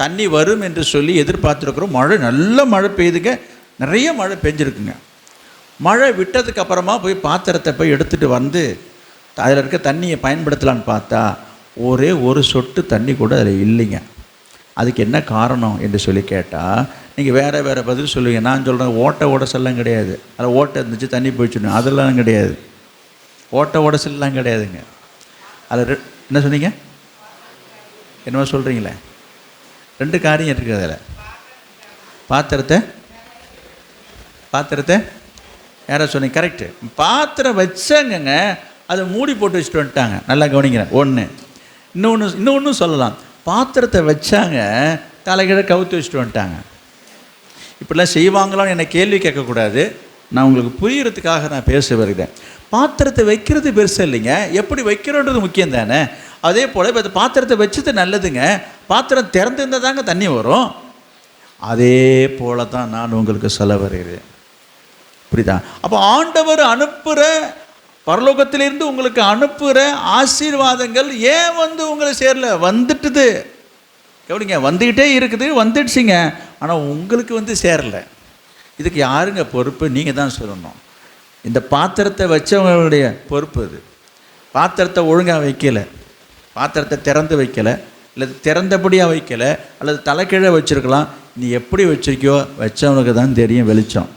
தண்ணி வரும் என்று சொல்லி எதிர்பார்த்துருக்குறோம். மழை நல்ல மழை பெய்யுதுங்க, நிறைய மழை பெஞ்சிருக்குங்க. மழை விட்டதுக்கு அப்புறமா போய் பாத்திரத்தை போய் எடுத்துகிட்டு வந்து அதில் இருக்க தண்ணியை பயன்படுத்தலான்னு பார்த்தா ஒரே ஒரு சொட்டு தண்ணி கூட அதில் இல்லைங்க. அதுக்கு என்ன காரணம் என்று சொல்லி கேட்டால் நீங்கள் வேறு பதில் சொல்லுவீங்க. நான் சொல்கிறேன், ஓட்டெல்லாம் கிடையாது. அதில் ஓட்டை இருந்துச்சு தண்ணி போயிடுச்சுன்னு, அதெல்லாம் கிடையாது. ஓட்டெல்லாம் கிடையாதுங்க. அதில் என்ன சொன்னீங்க, என்னவோ சொல்கிறீங்களே, 2 காரியம் இருக்குது அதில். பாத்திரத்தை யாரை சொன்னீங்க? கரெக்டு. பாத்திரம் வச்சாங்கங்க, அதை மூடி போட்டு வச்சுட்டு வந்துட்டாங்க. நல்லா கவனிக்கிறேன். இன்னொன்று சொல்லலாம். பாத்திரத்தை வச்சாங்க, தலைகீழ கவுத்து வச்சுட்டு வந்துட்டாங்க. இப்படிலாம் செய்வாங்களான்னு என்னை கேள்வி கேட்கக்கூடாது. நான் உங்களுக்கு புரிகிறதுக்காக நான் பேச வருகிறேன். பாத்திரத்தை வைக்கிறது பெருசு இல்லைங்க, எப்படி வைக்கிறோன்றது முக்கியம் தானே. அதே போல் இப்போ பாத்திரத்தை வச்சது நல்லதுங்க, பாத்திரம் திறந்துருந்தால் தாங்க தண்ணி வரும். அதே போல தான் நான் உங்களுக்கு சொல்ல வருகிறேன். புரியுதா? அப்போ ஆண்டவர் அனுப்புகிற, பரலோகத்திலிருந்து உங்களுக்கு அனுப்புகிற ஆசீர்வாதங்கள் ஏன் வந்து உங்களை சேரல? வந்துட்டுது. எப்படிங்க, வந்துக்கிட்டே இருக்குது, வந்துடுச்சுங்க. ஆனால் உங்களுக்கு வந்து சேரலை. இதுக்கு யாருங்க பொறுப்பு? நீங்கள் தான் சொல்லணும். இந்த பாத்திரத்தை வச்சவங்களுடைய பொறுப்பு இது. பாத்திரத்தை ஒழுங்காக வைக்கலை, பாத்திரத்தை திறந்து வைக்கலை, இல்லை திறந்தபடியாக வைக்கலை, அல்லது தலைக்கீழே வச்சுருக்கலாம். நீ எப்படி வச்சுருக்கியோ வச்சவனுக்கு தான் தெரியும் வெளிச்சம்.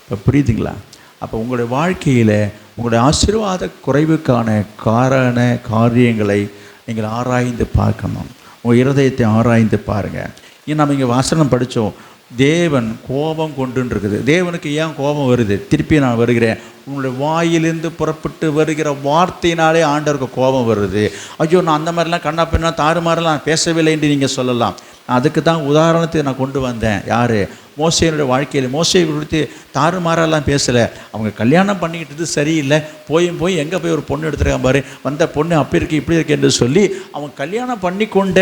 இப்போ புரியுதுங்களா? அப்போ உங்களுடைய வாழ்க்கையில் உங்களுடைய ஆசீர்வாத குறைவுக்கான காரியங்களை நீங்கள் ஆராய்ந்து பார்க்கணும். உங்கள் இருதயத்தை ஆராய்ந்து பாருங்கள். நம்ம இங்கே வசனம் படித்தோம், தேவன் கோபம் கொண்டுன்னு இருக்குது. தேவனுக்கு ஏன் கோபம் வருது? திருப்பி நான் வருகிறேன். உங்களுடைய வாயிலிருந்து புறப்பட்டு வருகிற வார்த்தையினாலே ஆண்டவருக்கு கோபம் வருது. ஐயோ, நான் அந்த மாதிரிலாம் கண்ணா பின்னா தாறுமாறலாம் நான் பேசவில்லை என்று நீங்கள் சொல்லலாம். அதுக்கு தான் உதாரணத்தை நான் கொண்டு வந்தேன். யார்? மோசேனுடைய வாழ்க்கையில். மோசையை குறித்து தாறுமாறெல்லாம் பேசலை. அவங்க கல்யாணம் பண்ணிக்கிட்டது சரியில்லை, போய் எங்கே போய் ஒரு பொண்ணு எடுத்துருக்கான் பாரு, வந்த பொண்ணு அப்படி இருக்கு இப்படி இருக்கு என்று சொல்லி அவங்க கல்யாணம் பண்ணி கொண்ட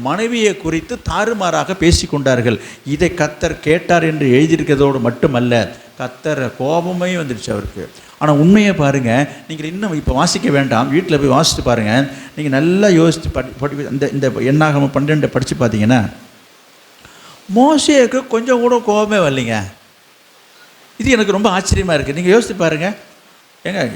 மனைவியை குறித்து தாறுமாறாக பேசி கொண்டார்கள். இதை கர்த்தர் கேட்டார் என்று எழுதியிருக்கிறதோடு மட்டுமல்ல, கர்த்தர் கோபமே வந்துடுச்சு அவருக்கு. ஆனால் உண்மையை பாருங்கள், நீங்கள் இன்னும் இப்போ வாசிக்க வேண்டாம், வீட்டில் போய் வாசித்து பாருங்கள். நீங்கள் நல்லா யோசித்து இந்த என்னாகம 12 படித்து பார்த்தீங்கன்னா மோசேக்கு கொஞ்சம் கூட கோபமே வரலைங்க. இது எனக்கு ரொம்ப ஆச்சரியமாக இருக்குது. நீங்கள் யோசித்து பாருங்கள்.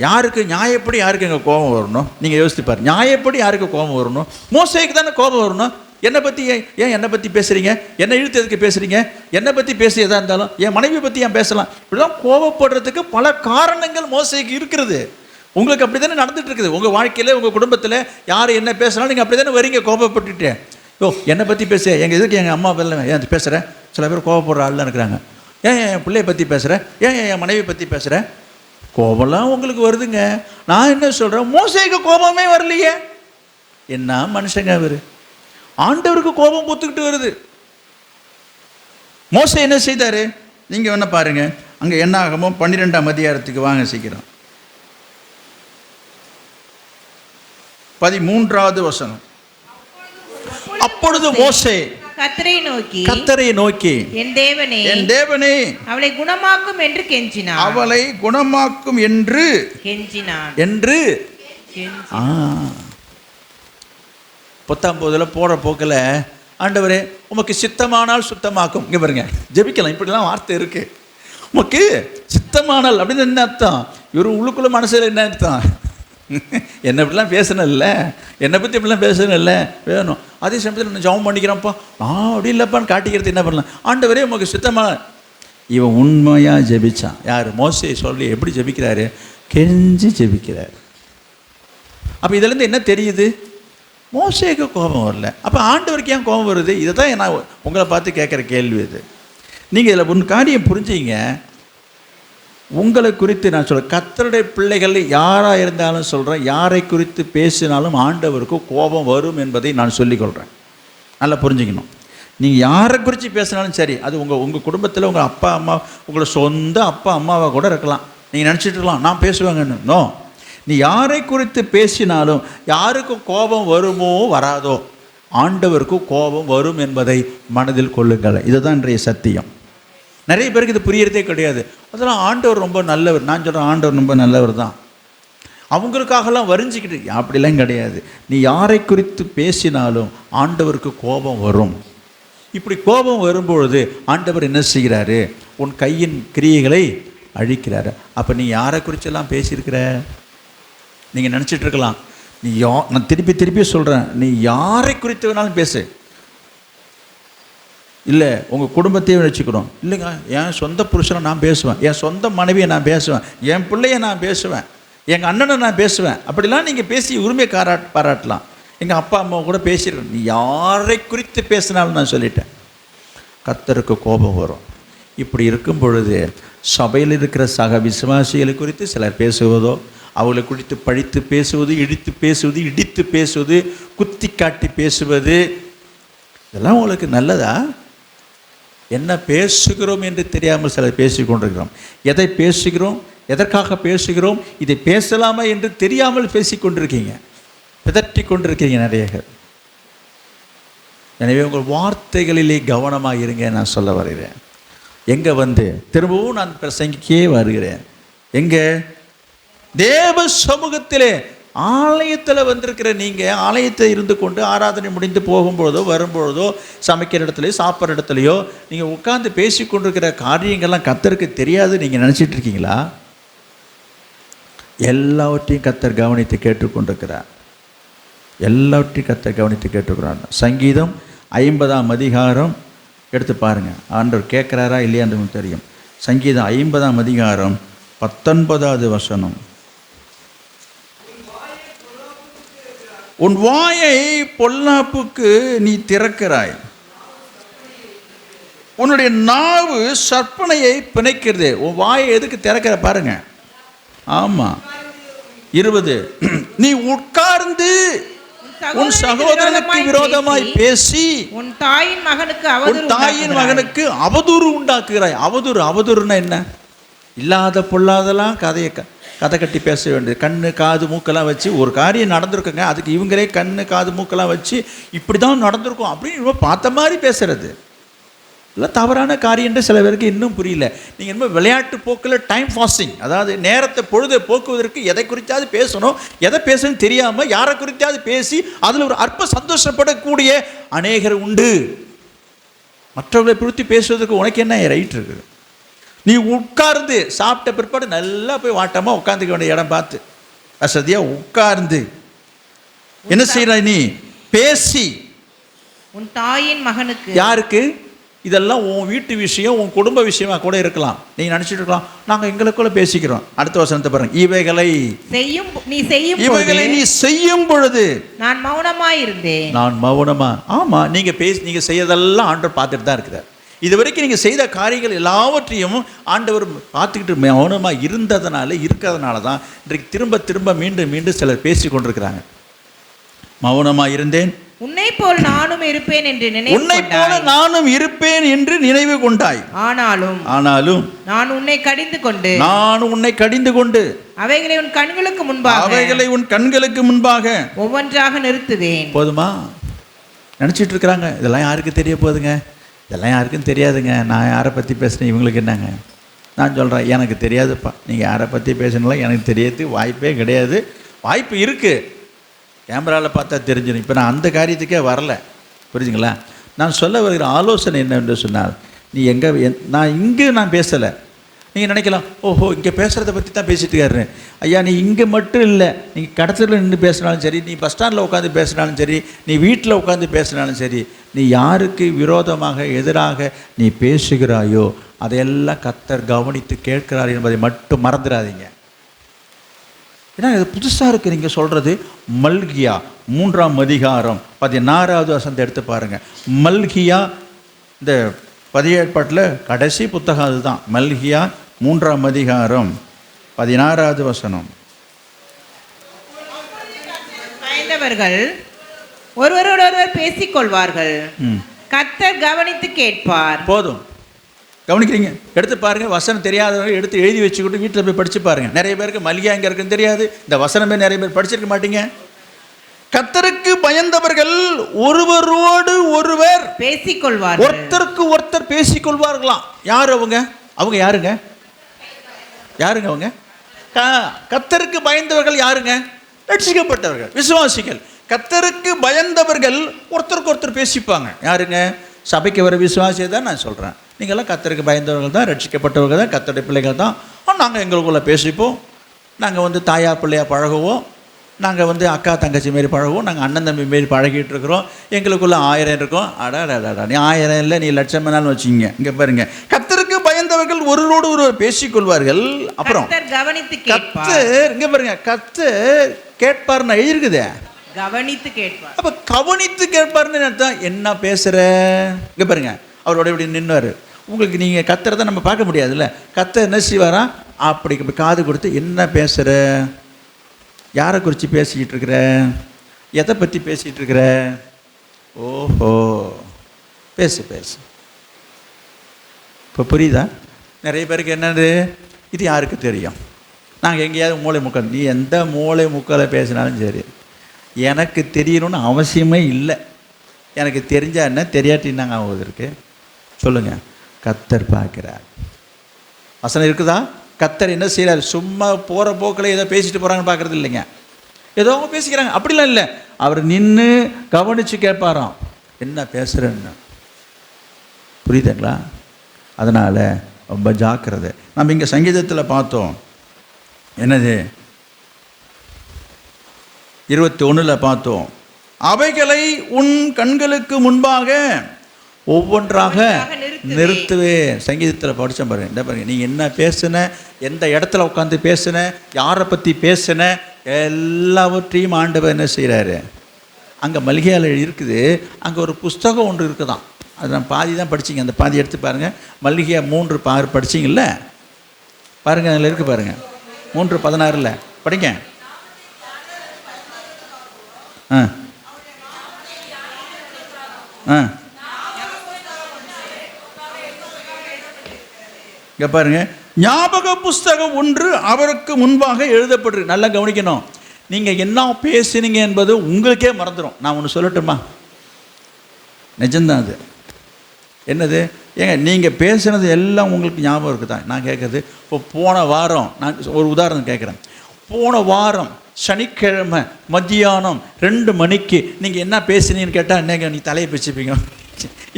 யாருக்கு நியாயப்படி யாருக்கு எங்கள் கோபம் வரணும்? நீங்கள் யோசித்து பாருங்கள். நியாயப்படி யாருக்கு கோபம் வரணும்? மோசேக்கு தானே கோபம் வரணும். என்னை பற்றி ஏன் என்னை பற்றி பேசுகிறீங்க? என்னை இழுத்து எதுக்கு பேசுகிறீங்க? என்னை பற்றி பேசி எதாக இருந்தாலும் என் மனைவி பற்றி ஏன் பேசலாம்? இப்படிலாம் கோபப்படுறதுக்கு பல காரணங்கள் மோசேக்கு இருக்கிறது. உங்களுக்கு அப்படி தானே நடந்துட்டு இருக்குது. உங்கள் வாழ்க்கையில் உங்கள் குடும்பத்தில் யார் என்ன பேசுகிறாலும் நீங்கள் அப்படி தானே வரீங்க கோபப்பட்டுட்டு. என்னை பற்றி பேச எதுக்கு எங்கள் அம்மா ஏன் பேசுகிறேன்? சில பேர் கோபப்படுற ஆள்லாம் இருக்கிறாங்க. ஏன் என் பிள்ளையை பற்றி பேசுகிறேன்? ஏன் என் மனைவி பற்றி பேசுகிறேன்? கோபம்லாம் உங்களுக்கு வருதுங்க. நான் என்ன சொல்கிறேன், மோசேக்கு கோபமே வரலையே. என்ன மனுஷங்க அவர், ஆண்டவருக்கு கோபம் பொத்துக்கிட்டு வருது. மோசே என்ன செய்தார்? நீங்கள் வேணா பாருங்க, அங்கே என்ன ஆகுமோ 12ஆம் அதிகாரத்துக்கு வாங்க சீக்கிரம். 13வது வசனம். அப்பொழுது மோசே கர்த்தரை நோக்கி என் தேவனே அவளை குணமாக்கும் என்று கெஞ்சினான். அவளை குணமாக்கும் என்று என்று 19 போற போக்கில், ஆண்டவரே உமக்கு சித்தமானால் சுத்தமாக்கும். இங்கே பாருங்க, ஜெபிக்கலாம். இப்படிலாம் வார்த்தை இருக்கு. உமக்கு சித்தமானால் அப்படின்னு என்ன அர்த்தம்? இவர் உள்ளுக்குள்ள மனசில் என்ன அர்த்தம்? என்னை இப்படிலாம் பேசணும் இல்லை, என்னை பற்றி இப்படிலாம் பேசணும் இல்லை, வேணும். அதே சமயத்தில் நான் ஜெபம் பண்ணிக்கிறேன்ப்பா, நான் அப்படி இல்லைப்பான்னு காட்டிக்கிறது என்ன பண்ணலாம்? ஆண்டவரே உமக்கு சுத்தமான. இவன் உண்மையாக ஜெபிச்சான். யார்? மோசே சொல்லி எப்படி ஜெபிக்கிறாரு? கெஞ்சி ஜெபிக்கிறார். அப்போ இதுலேருந்து என்ன தெரியுது? மோசேக்கு கோபம் வரல. அப்போ ஆண்டவருக்கு ஏன் கோபம் வருது? இதை தான் நான் உங்களை பார்த்து கேட்குற கேள்வி இது. நீங்கள் இதில் ஒன்று காரியம் புரிஞ்சிங்க. உங்களை குறித்து நான் சொல்கிறேன், கர்த்தருடைய பிள்ளைகள் யாராக இருந்தாலும் சொல்கிறேன், யாரை குறித்து பேசினாலும் ஆண்டவருக்கு கோபம் வரும் என்பதை நான் சொல்லிக்கொள்கிறேன். நல்லா புரிஞ்சுக்கணும். நீங்கள் யாரை குறித்து பேசினாலும் சரி, அது உங்கள் குடும்பத்தில் உங்கள் அப்பா அம்மா, உங்களை சொந்த அப்பா அம்மாவாக கூட இருக்கலாம். நீங்கள் நினச்சிட்டு இருக்கலாம் நான் பேசுவாங்கன்னு. நோ, நீ யாரை குறித்து பேசினாலும் யாருக்கு கோபம் வருமோ வராதோ, ஆண்டவருக்கு கோபம் வரும் என்பதை மனதில் கொள்ளுங்கள். இதுதான் இன்றைய சத்தியம். நிறைய பேருக்கு இது புரியறதே கிடையாது. அதெல்லாம் ஆண்டவர் ரொம்ப நல்லவர். நான் சொல்கிறேன், ஆண்டவர் ரொம்ப நல்லவர் தான். அவங்களுக்காகலாம் வரிஞ்சிக்கிட்டு அப்படிலாம் கிடையாது. நீ யாரை குறித்து பேசினாலும் ஆண்டவருக்கு கோபம் வரும். இப்படி கோபம் வரும்பொழுது ஆண்டவர் என்ன செய்கிறாரு? உன் கையின் கிரியைகளை அழிக்கிறாரு. அப்போ நீ யாரை குறிச்செல்லாம் பேசியிருக்கிற? நீங்கள் நினச்சிட்டு இருக்கலாம், நான் திருப்பி சொல்கிறேன், நீ யாரை குறித்து வேணாலும் பேசு. இல்லை உங்கள் குடும்பத்தையும் வச்சுக்கிறோம். இல்லைங்க, என் சொந்த புருஷனை நான் பேசுவேன், என் சொந்த மனைவியை நான் பேசுவேன், என் பிள்ளையை நான் பேசுவேன், எங்கள் அண்ணனை நான் பேசுவேன். அப்படிலாம் நீங்கள் பேசி உரிமையை பாராட்டலாம். எங்கள் அப்பா அம்மா கூட பேசிடுறேன். நீ யாரை குறித்து பேசினாலும் நான் சொல்லிட்டேன், கர்த்தருக்கு கோபம் வரும். இப்படி இருக்கும் பொழுது சபையில் இருக்கிற சக விசுவாசிகளை குறித்து சிலர் பேசுவதோ, அவளை குறித்து பழித்து பேசுவது, இடித்து பேசுவது, குத்தி காட்டி பேசுவது, இதெல்லாம் உங்களுக்கு நல்லதா? என்ன பேசுகிறோம் என்று தெரியாமல் சிலர் பேசி கொண்டிருக்கிறோம். எதை பேசுகிறோம், எதற்காக பேசுகிறோம், இதை பேசலாமா என்று தெரியாமல் பேசி கொண்டிருக்கீங்க, பிதற்றி கொண்டிருக்கீங்க நிறைய பேர். எனவே உங்கள் வார்த்தைகளிலே கவனமாக இருங்க. நான் சொல்ல வருகிறேன். எங்கே திரும்பவும் நான் பிரசங்கிக்கே வருகிறேன். எங்கே? தேவ சமூகத்திலே, ஆலயத்தில் வந்திருக்கிற நீங்கள் ஆலயத்தில் இருந்து கொண்டு ஆராதனை முடிந்து போகும்பொழுதோ வரும்பொழுதோ சமைக்கிற இடத்துலையோ சாப்பிட்ற இடத்துலையோ நீங்கள் உட்கார்ந்து பேசி கொண்டிருக்கிற காரியங்கள்லாம் கர்த்தருக்கு தெரியாது நீங்கள் நினச்சிட்டு இருக்கீங்களா? எல்லாவற்றையும் கர்த்தர் கவனித்து கேட்டுக்கொண்டிருக்கிறார். எல்லாவற்றையும் கர்த்தர் கவனித்து கேட்டுக்கிறார். சங்கீதம் 50ஆம் அதிகாரம் எடுத்து பாருங்கள். ஆண்டவர் கேட்குறாரா இல்லையான்னு தெரியும். சங்கீதம் 50ஆம் அதிகாரம் 19வது வசனம். உன் வாயை பொல்லாப்புக்கு நீ திறக்கிறாய், உன்னுடைய நாவு சற்பனையை பிணைக்கிறது. உன் வாயை எதுக்கு திறக்கிற பாருங்க. ஆமாம். 20 நீ உட்கார்ந்து உன் சகோதரனுக்கு விரோதமாய் பேசி உன் தாயின் மகனுக்கு அவதூறு உண்டாக்குகிறாய். அவதூறுன்னா என்ன? இல்லாத பொல்லாதெல்லாம் கதை கட்டி பேச வேண்டியது. கண்ணு காது மூக்கெல்லாம் வச்சு ஒரு காரியம் நடந்திருக்குங்க, அதுக்கு இவங்களே கண்ணு காது மூக்கெல்லாம் வச்சு இப்படி தான் நடந்திருக்கும் அப்படின்னு பார்த்த மாதிரி பேசுறது இல்லை. தவறான காரியம்ன்ற சில பேருக்கு இன்னும் புரியல. நீங்கள் இன்னும் விளையாட்டு போக்கில் டைம் பாஸிங், அதாவது நேரத்தை பொழுதை போக்குவதற்கு எதை குறித்தாவது பேசணும், எதை பேசணும்னு தெரியாமல் யாரை குறித்தாவது பேசி அதில் ஒரு அற்ப சந்தோஷப்படக்கூடிய அநேகர் உண்டு. மற்றவர்களை குறித்து பேசுவதற்கு உனக்கு என்ன ரைட் இருக்குது? நீ உட்கார்ந்து சாப்பிட்ட பிற்பாடு நல்லா போய் வாட்டமாக உட்காந்துக்க வேண்டிய இடம் பார்த்து வசதியாக உட்கார்ந்து என்ன செய்யற? நீ பேசி உன் தாயின் மகனுக்கு. யாருக்கு? இதெல்லாம் உன் வீட்டு விஷயம், உன் குடும்ப விஷயமா கூட இருக்கலாம். நீங்க நினைச்சிட்டு இருக்கலாம் நாங்கள் எங்களுக்குள்ள பேசிக்கிறோம். அடுத்த வசனத்தை பாருங்க. இவைகளை நீ செய்யும் பொழுது நான் மௌனமா. ஆமா, நீங்க செய்யறதெல்லாம் ஆண்டவர் பார்த்துட்டு தான் இருக்கிறார். இது வரைக்கும் நீங்கள் செய்த காரியங்கள் எல்லாவற்றையும் ஆண்டவர் பார்த்துக்கிட்டு மௌனமாக இருக்கிறதுனால தான் இன்றைக்கு திரும்ப திரும்ப மீண்டும் மீண்டும் சிலர் பேசி கொண்டிருக்கிறாங்க. மௌனமாக இருந்தேன், உன்னை போல் நானும் இருப்பேன் என்று உன்னை போல நானும் இருப்பேன் என்று நினைவு கொண்டாய். ஆனாலும் நான் உன்னை கடிந்து கொண்டு அவைகளை உன் கண்களுக்கு முன்பாக ஒவ்வொன்றாக நிறுத்துவேன். போதுமா? நினச்சிட்டு இருக்கிறாங்க இதெல்லாம் யாருக்கு தெரிய போகுதுங்க, இதெல்லாம் யாருக்கும் தெரியாதுங்க, நான் யாரை பற்றி பேசுகிறேன், இவங்களுக்கு என்னங்க. நான் சொல்கிறேன், எனக்கு தெரியாதுப்பா, நீங்கள் யாரை பற்றி பேசணும்லாம் எனக்கு தெரியாது, வாய்ப்பே கிடையாது. வாய்ப்பு இருக்குது, கேமராவில் பார்த்தா தெரிஞ்சிடும். இப்போ நான் அந்த காரியத்துக்கே வரல, புரிஞ்சுங்களா? நான் சொல்ல வருகிற ஆலோசனை என்னென்று சொன்னால், நீ நான் பேசலை. நீங்கள் நினைக்கலாம், ஓஹோ இங்கே பேசுகிறத பற்றி தான் பேசிட்டு இருக்காரு. ஐயா, நீ இங்கே மட்டும் இல்லை, நீங்கள் கடத்தில் நின்று பேசினாலும் சரி, நீ பஸ் ஸ்டாண்டில் உட்காந்து பேசினாலும் சரி, நீ வீட்டில் உட்காந்து பேசினாலும் சரி, நீ யாருக்கு விரோதமாக எதிராக நீ பேசுகிறாயோ அதையெல்லாம் கர்த்தர் கவனித்து கேட்கிறார் என்பதை மட்டும் மறந்துடாதீங்க. ஏன்னா இது புதுசாக இருக்குது நீங்கள் சொல்கிறது. மல்கியா 3ஆம் அதிகாரம் 16வது வசனத்தை எடுத்து பாருங்கள். மல்கியா இந்த பதிய ஏற்பாட்டில் கடைசி புத்தகம் அதுதான். மல்கியா 3ஆம் அதிகாரம் 16வது வசனம். பயந்தவர்கள் ஒருவரோடொருவர் பேசிக்கொள்வார்கள், கர்த்தர் கவனித்து கேட்பார். போதும், கவனிக்கிறீங்க? எடுத்து பாருங்கள். வசனம் தெரியாதவங்க எடுத்து எழுதி வச்சுக்கிட்டு வீட்டில் போய் படித்து பாருங்கள். நிறைய பேருக்கு மல்கியா எங்கே இருக்குன்னு தெரியாது, இந்த வசனமே நிறைய பேர் படிச்சிருக்க மாட்டீங்க. கர்த்தருக்கு பயந்தவர்கள் ஒருவரோடு ஒருவர் பேசிக்கொள்வார்கள், ஒருத்தருக்கு ஒருத்தர் பேசிக்கொள்வார்களாம். யார் அவங்க? யாருங்க? அவங்க கர்த்தருக்கு பயந்தவர்கள் யாருங்க? ரட்சிக்கப்பட்டவர்கள், விசுவாசிகள். கர்த்தருக்கு பயந்தவர்கள் ஒருத்தருக்கு ஒருத்தர் பேசிப்பாங்க. யாருங்க? சபைக்கு வர விசுவாசியை தான் நான் சொல்கிறேன். நீங்கள்லாம் கர்த்தருக்கு பயந்தவர்கள் தான், ரட்சிக்கப்பட்டவர்கள் தான், கர்த்தருடைய பிள்ளைகள் தான். நாங்கள் எங்களுக்குள்ளே பேசிப்போம், நாங்கள் தாயா பிள்ளையா பழகுவோம், நாங்கள் அக்கா தங்கச்சி மாரி பழகுவோம், நாங்கள் அண்ணன் தம்பி மாரி பழகிட்டு இருக்கிறோம், எங்களுக்குள்ளே 1000 இருக்கும். அடாடா, நீ 1000 இல்லை, நீ லட்சம் வேணாலும் வச்சுக்கிங்க. இங்கே பாருங்க, கர்த்தருக்கு பயந்தவர்கள் ஒருவரோடு ஒருவர் பேசிக்கொள்வார்கள். அப்புறம் கர்த்தர், இங்கே பாருங்க, கர்த்தர் கேட்பார்னு எழுதிருக்குதே, கவனித்து கேட்பார். அப்போ கவனித்து கேட்பார்னு அர்த்தம். என்ன பேசுகிற? இங்கே பாருங்க, அவரோட இப்படி நின்றுவார். உங்களுக்கு நீங்கள் கர்த்தரை நம்ம பார்க்க முடியாதுல்ல. கர்த்தர் என்ன செய்வாரா? அப்படி காது கொடுத்து என்ன பேசுகிற, யாரை குறித்து பேசிக்கிட்டு இருக்கிற, எதை பற்றி பேசிகிட்டு இருக்கிற, ஓஹோ பேசு. இப்போ புரியுதா? நிறைய பேருக்கு என்னது, இது யாருக்கு தெரியும்? நாங்கள் எங்கேயாவது மூளை முக்கால், நீ எந்த மூளை முக்கால பேசினாலும் சரி, எனக்கு தெரியணும்னு அவசியமே இல்லை. எனக்கு தெரிஞ்சால் என்ன, தெரியாட்டின்னாங்க ஆகுவதற்கு சொல்லுங்கள். கர்த்தர் பார்க்கிறார். வசனம் இருக்குதா? கர்த்தர் என்ன செய்கிறார்? சும்மா போகிற போக்கில் ஏதோ பேசிட்டு போகிறாங்கன்னு பார்க்குறது இல்லைங்க. ஏதோ அவங்க பேசிக்கிறாங்க அப்படிலாம் இல்லை. அவர் நின்று கவனித்து கேட்பாராம், என்ன பேசுகிறேன்னு. புரியுதுங்களா? அதனால் ரொம்ப ஜாக்கிரதை. நம்ம இங்கே சங்கீதத்தில் பார்த்தோம், என்னது 21 பார்த்தோம், அவைகளை உன் கண்களுக்கு முன்பாக ஒவ்வொன்றாக நிறுத்துவேன். சங்கீதத்தில் படித்தேன் பாருங்க. என்ன பாருங்க, நீங்கள் என்ன பேசுன, எந்த இடத்துல உட்காந்து பேசுன, யாரை பற்றி பேசுன, எல்லாவற்றையும் ஆண்டவர் என்ன செய்கிறாரு? அங்கே மல்கியாவில் இருக்குது. அங்கே ஒரு புஸ்தகம் ஒன்று இருக்குதான், அது நான் பாதி தான் படிச்சிங்க. அந்த பாதி எடுத்து பாருங்கள். மல்கியா 3 படிச்சிங்கள்ல, பாருங்கள், அதில் இருக்குது பாருங்கள். 3:16 படிங்க. இங்கே பாருங்க, ஞாபக புஸ்தகம் ஒன்று அவருக்கு முன்பாக எழுதப்பட்டிருக்கு. நல்லா கவனிக்கணும். நீங்கள் என்ன பேசுனீங்க என்பது உங்களுக்கே மறந்துடும். நான் ஒன்று சொல்லட்டுமா? நிஜம்தான் அது. என்னது? ஏங்க, நீங்கள் பேசுனது எல்லாம் உங்களுக்கு ஞாபகம் இருக்குதா? நான் கேட்குறது, இப்போ போன வாரம், நான் ஒரு உதாரணம் கேட்குறேன். போன வாரம் சனிக்கிழமை மத்தியானம் 2 மணிக்கு நீங்கள் என்ன பேசுனீங்கன்னு கேட்டால் என்னங்க நீ தலையை பிச்சுப்பீங்க.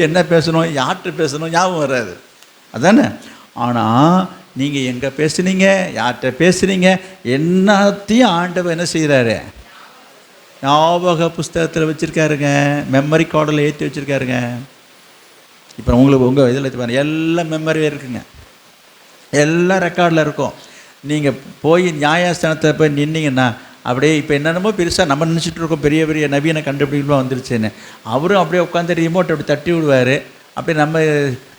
என்ன பேசணும், யார்கிட்ட பேசணும் ஞாபகம் வராது, அதானே? ஆனால் நீங்கள் எங்கே பேசுனீங்க, யார்கிட்ட பேசுனீங்க, என்னத்தையும் ஆண்டவர் என்ன செய்கிறாரு? ஞாபக புஸ்தகத்தில் வச்சுருக்காருங்க, மெமரி கார்டில் ஏற்றி வச்சுருக்காருங்க. இப்போ உங்களுக்கு உங்கள் இதில் பாருங்கள், எல்லாம் மெமரியே இருக்குங்க, எல்லாம் ரெக்கார்டில் இருக்கும். நீங்கள் போய் நியாயஸ்தானத்தில் போய் நின்னீங்கன்னா அப்படியே இப்போ என்னென்னமோ பெருசாக நம்ம நினச்சிட்டு இருக்கோம், பெரிய பெரிய நவீன கண்டுபிடிப்புலாம் வந்துருச்சுன்னு. அவரும் அப்படியே உட்காந்து ரிமோட் அப்படி தட்டி விடுவார். அப்படி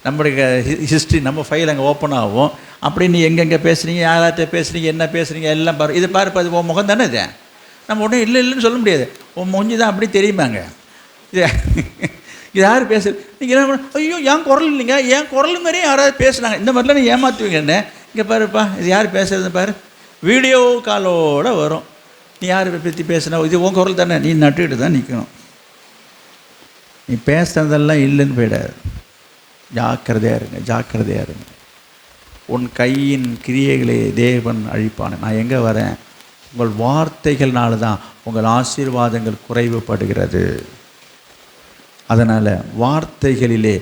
நம்முடைய ஹிஸ்ட்ரி நம்ம ஃபைல் அங்கே ஓப்பன் ஆகும். அப்படி நீ எங்கெங்கே பேசுகிறீங்க, யார்கிட்ட பேசுகிறீங்க, என்ன பேசுகிறீங்க எல்லாம் பாரு. இது பாரு, அது உன் முகம் தானே இது. நம்ம உடனே இல்லைன்னு சொல்ல முடியாது. உன் மூஞ்சி தான் அப்படி தெரியுமாங்க. இது இது யார் பேசுறது? நீங்கள் என்ன பண்ண, ஐயோ என் குரல் இல்லைங்க, என் குரல் மாதிரியே யாராவது பேசுனாங்க, இந்த மாதிரிலாம் நீ ஏமாற்றுவீங்க என்ன. இங்கே பாருப்பா, இது யார் பேசுறது பாரு, வீடியோ காலோடு வரும். நீ யார் பற்றி பேசுனா, இது உன் குரல் தானே, நீ நட்டுக்கிட்டு தான் நிற்கணும். நீ பேசுனதெல்லாம் இல்லைன்னு போயிடாது. ஜாக்கிரதையாக இருங்க, ஜாக்கிரதையாக இருங்க. உன் கையின் கிரியைகளை தேவன் அழிப்பான். நான் எங்கே வரேன்? உங்கள் வார்த்தைகள்னால தான் உங்கள் ஆசீர்வாதங்கள் குறைவுபடுகிறது. அதனால் வார்த்தைகளிலே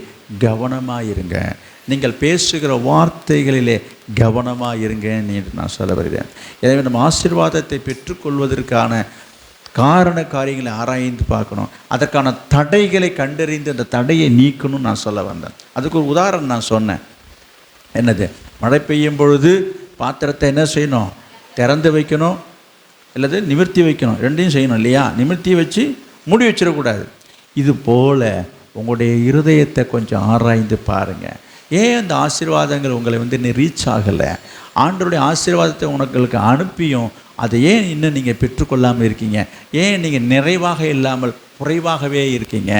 கவனமாக இருங்க. நீங்கள் பேசுகிற வார்த்தைகளிலே கவனமாக இருங்கன்னு நான் சொல்ல வருகிறேன். எனவே நம்ம ஆசீர்வாதத்தை பெற்றுக்கொள்வதற்கான காரண காரியங்களை ஆராய்ந்து பார்க்கணும். அதற்கான தடைகளை கண்டறிந்து அந்த தடையை நீக்கணும்னு நான் சொல்ல வந்தேன். அதுக்கு ஒரு உதாரணம் நான் சொன்னேன். என்னது? மழை பெய்யும் பொழுது பாத்திரத்தை என்ன செய்யணும்? திறந்து வைக்கணும், அல்லது நிமிர்த்தி வைக்கணும். ரெண்டையும் செய்யணும் இல்லையா? நிமிர்த்தி வச்சு மூடி வச்சிடக்கூடாது. இது போல் உங்களுடைய இருதயத்தை கொஞ்சம் ஆராய்ந்து பாருங்கள். ஏன் அந்த ஆசீர்வாதங்கள் உங்களை ரீச் ஆகலை? ஆண்டவருடைய ஆசீர்வாதத்தை உங்களுக்கு அனுப்பியும் அதை ஏன் இன்னும் நீங்கள் பெற்றுக்கொள்ளாமல் இருக்கீங்க? ஏன் நீங்கள் நிறைவாக இல்லாமல் குறைவாகவே இருக்கீங்க?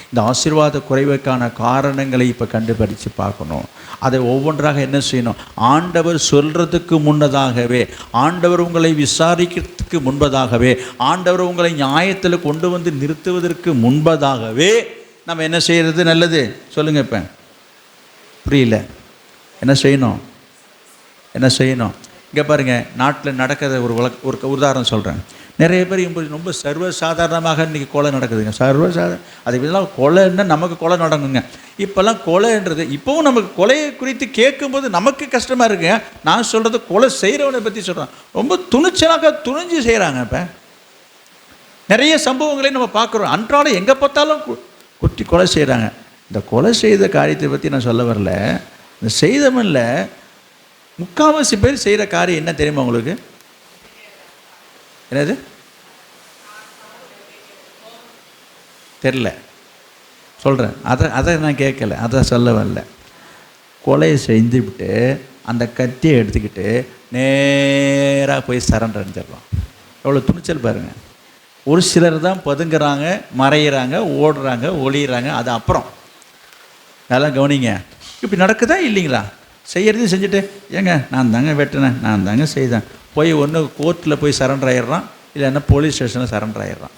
இந்த ஆசீர்வாத குறைவுக்கான காரணங்களை இப்போ கண்டுபிடிச்சு பார்க்கணும். அதை ஒவ்வொன்றாக என்ன செய்யணும்? ஆண்டவர் சொல்கிறதுக்கு முன்னதாகவே, ஆண்டவர் உங்களை விசாரிக்கிறதுக்கு முன்பதாகவே, ஆண்டவர் உங்களை நியாயத்தில் கொண்டு வந்து நிறுத்துவதற்கு முன்பதாகவே நம்ம என்ன செய்கிறது நல்லது? சொல்லுங்கள். இப்போ புரியல? என்ன செய்யணும்? என்ன செய்யணும்? இங்கே பாருங்கள், நாட்டில் நடக்கிற ஒரு உதாரணம் சொல்கிறேன். நிறைய பேர் ரொம்ப சர்வசாதாரணமாக இன்றைக்கி கொலை நடக்குதுங்க. சர்வசாதாரணம். அது இதெல்லாம் கொலைன்னா நமக்கு கொலை நடக்குங்க. இப்போல்லாம் கொலைன்றது, இப்போவும் நமக்கு கொலையை குறித்து கேட்கும்போது நமக்கு கஷ்டமாக இருக்குங்க. நான் சொல்கிறது கொலை செய்கிறவனை பற்றி சொல்கிறேன். ரொம்ப துணிச்சலாக துணிஞ்சு செய்கிறாங்க. இப்போ நிறைய சம்பவங்களையும் நம்ம பார்க்குறோம். அன்றாடம் எங்கே பார்த்தாலும் குட்டி கொலை செய்கிறாங்க. இந்த கொலை செய்த காரியத்தை பற்றி நான் சொல்ல வரல. இந்த செய்தவன்ல முக்கால்வாசி பேர் செய்கிற காரியம் என்ன தெரியுமா உங்களுக்கு? என்னது தெரில, சொல்கிறேன். அதை நான் கேட்கல, அதை சொல்ல வரல. கொலையை செஞ்சுவிட்டு அந்த கத்தியை எடுத்துக்கிட்டு நேராக போய் சரண்டர் அடைஞ்சிடலாம். எவ்வளோ துணிச்சல் பாருங்கள். ஒரு சிலர் தான் பதுங்குறாங்க, மறையிறாங்க, ஓடுறாங்க, ஒளியிறாங்க. அது அப்புறம் நல்லா கவனிங்க. இப்படி நடக்குதா இல்லைங்களா? செய்கிறது செஞ்சுட்டு, ஏங்க நான் தாங்க வெட்டினேன், நான் தாங்க செய்தேன், போய் ஒன்று கோர்ட்டில் போய் சரண்டர் ஆகிடுறான், இல்லைன்னா போலீஸ் ஸ்டேஷனில் சரண்டர் ஆகிடுறான்.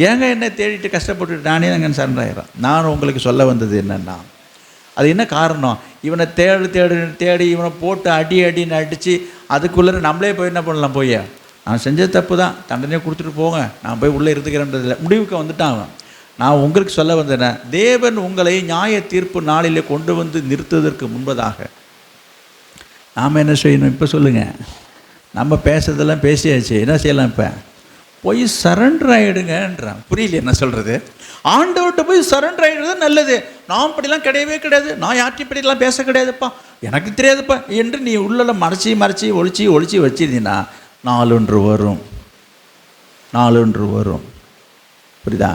ஏங்க என்ன தேடிட்டு கஷ்டப்பட்டுட்டு நானே தாங்க சரண்டர் ஆகிடுறான். நான் உங்களுக்கு சொல்ல வந்தது என்னென்னா, அது என்ன காரணம்? இவனை தேடி இவனை போட்டு அடின்னு அடித்து அதுக்குள்ளே நம்மளே போய் என்ன பண்ணலாம்? போய் நான் செஞ்சது தப்பு தான், தண்டனையை கொடுத்துட்டு போங்க, நான் போய் உள்ளே இருந்துக்கிறேன்றதில்லை, முடிவுக்கு வந்துட்டான் அவன். நான் உங்களுக்கு சொல்ல வந்தேன், தேவன் உங்களை நியாய தீர்ப்பு நாளிலே கொண்டு வந்து நிறுத்துவதற்கு முன்பதாக நாம் என்ன செய்யணும்? இப்போ சொல்லுங்கள். நம்ம பேசுறதெல்லாம் பேசியாச்சு, என்ன செய்யலாம்? இப்போ போய் சரண்டர் ஆகிடுங்கன்றான். புரியல என்ன சொல்கிறது? ஆண்டவர்கிட்ட போய் சரண்டர் ஆகிடுறது நல்லது. நான் இப்படிலாம் கிடையவே கிடையாது, நான் யார்ட்டையும் இப்படிலாம் பேச கிடையாதுப்பா, எனக்கு தெரியாதுப்பா என்று நீ உள்ள மறைச்சி ஒழிச்சு வச்சிருந்தீங்கன்னா நாளொன்று வரும். புரியுதா?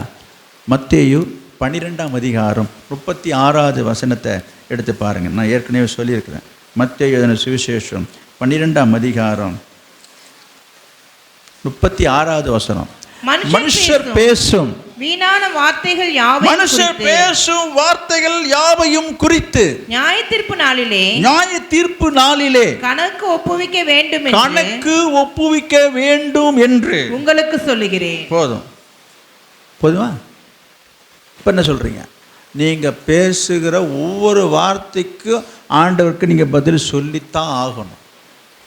மத்தேயு 12ஆம் அதிகாரம் 36வது வசனத்தை எடுத்து பாருங்கள். நான் ஏற்கனவே சொல்லியிருக்கிறேன். மத்தேயு சுவிசேஷம் 12ஆம் அதிகாரம் 36வது வசனம். மனுஷர் பேசும் வீணான வார்த்தைகள் யாவையும் குறித்து நியாய தீர்ப்பு நாளிலே கணக்கு ஒப்புவிக்க வேண்டும் என்று உங்களுக்கு சொல்லுகிறேன். போதுமா? இப்போ என்ன சொல்கிறீங்க? நீங்கள் பேசுகிற ஒவ்வொரு வார்த்தைக்கும் ஆண்டவருக்கு நீங்கள் பதில் சொல்லித்தான் ஆகணும்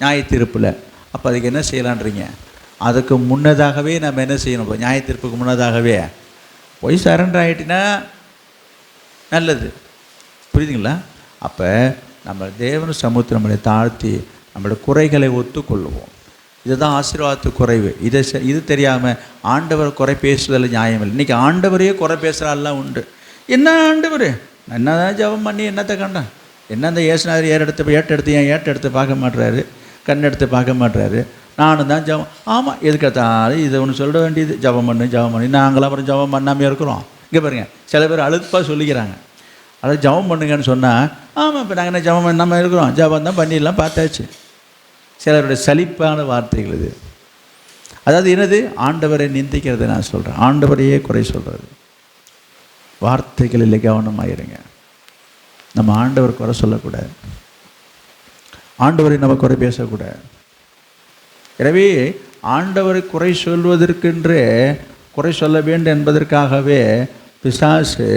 நியாய தீர்ப்பில். அப்போ அதுக்கு என்ன செய்யலான்றீங்க? அதுக்கு முன்னதாகவே நம்ம என்ன செய்யணும்? இப்போ நியாய தீர்ப்புக்கு முன்னதாகவே போய் சரண்டர் ஆகிட்டினா நல்லது. புரியுதுங்களா? அப்போ நம்ம தேவன் சமூகத்தை நம்மளை தாழ்த்தி நம்மளோட குறைகளை ஒத்துக்கொள்ளுவோம். இதுதான் ஆசீர்வாதத்து குறைவு. இது தெரியாமல் ஆண்டவர் குறை பேசுவதில் நியாயம் இல்லை. இன்றைக்கி ஆண்டவரையே குறை பேசுகிறாலாம் உண்டு. என்ன ஆண்டவர் என்ன தான் ஜபம் பண்ணி என்னத்தை கண்டான்? என்ன அந்த ஏசுனார் ஏட்டெடுத்து பார்க்க மாட்டுறாரு, கண் எடுத்து பார்க்க மாட்டுறாரு. நானும் தான் ஜபம். ஆமாம், எதுக்கத்தாலும் இதை ஒன்று சொல்ல வேண்டியது, ஜபம் பண்ணி நாங்களாம் அப்புறம் ஜபம் பண்ணாமல் இருக்கிறோம். இங்கே பாருங்கள், சில பேர் அழுப்பாக சொல்லிக்கிறாங்க. அதாவது ஜெபம் பண்ணுங்கன்னு சொன்னால், ஆமாம் இப்போ நாங்கள் என்ன ஜெபம் நம்ம இருக்கிறோம், ஜெபம் தான் பண்ணிடலாம் பார்த்தாச்சு. சிலருடைய சலிப்பான வார்த்தைகள் இது. அதாவது என்னது, ஆண்டவரை நிந்திக்கிறத நான் சொல்கிறேன், ஆண்டவரையே குறை சொல்கிறது. வார்த்தைகளில் கவனமாயிருங்க. நம்ம ஆண்டவர் குறை சொல்லக்கூடாது, ஆண்டவரை நம்ம குறை பேசக்கூடாது. எனவே ஆண்டவரை குறை சொல்வதற்கென்றே குறை சொல்ல வேண்டும் என்பதற்காகவே பிசாசு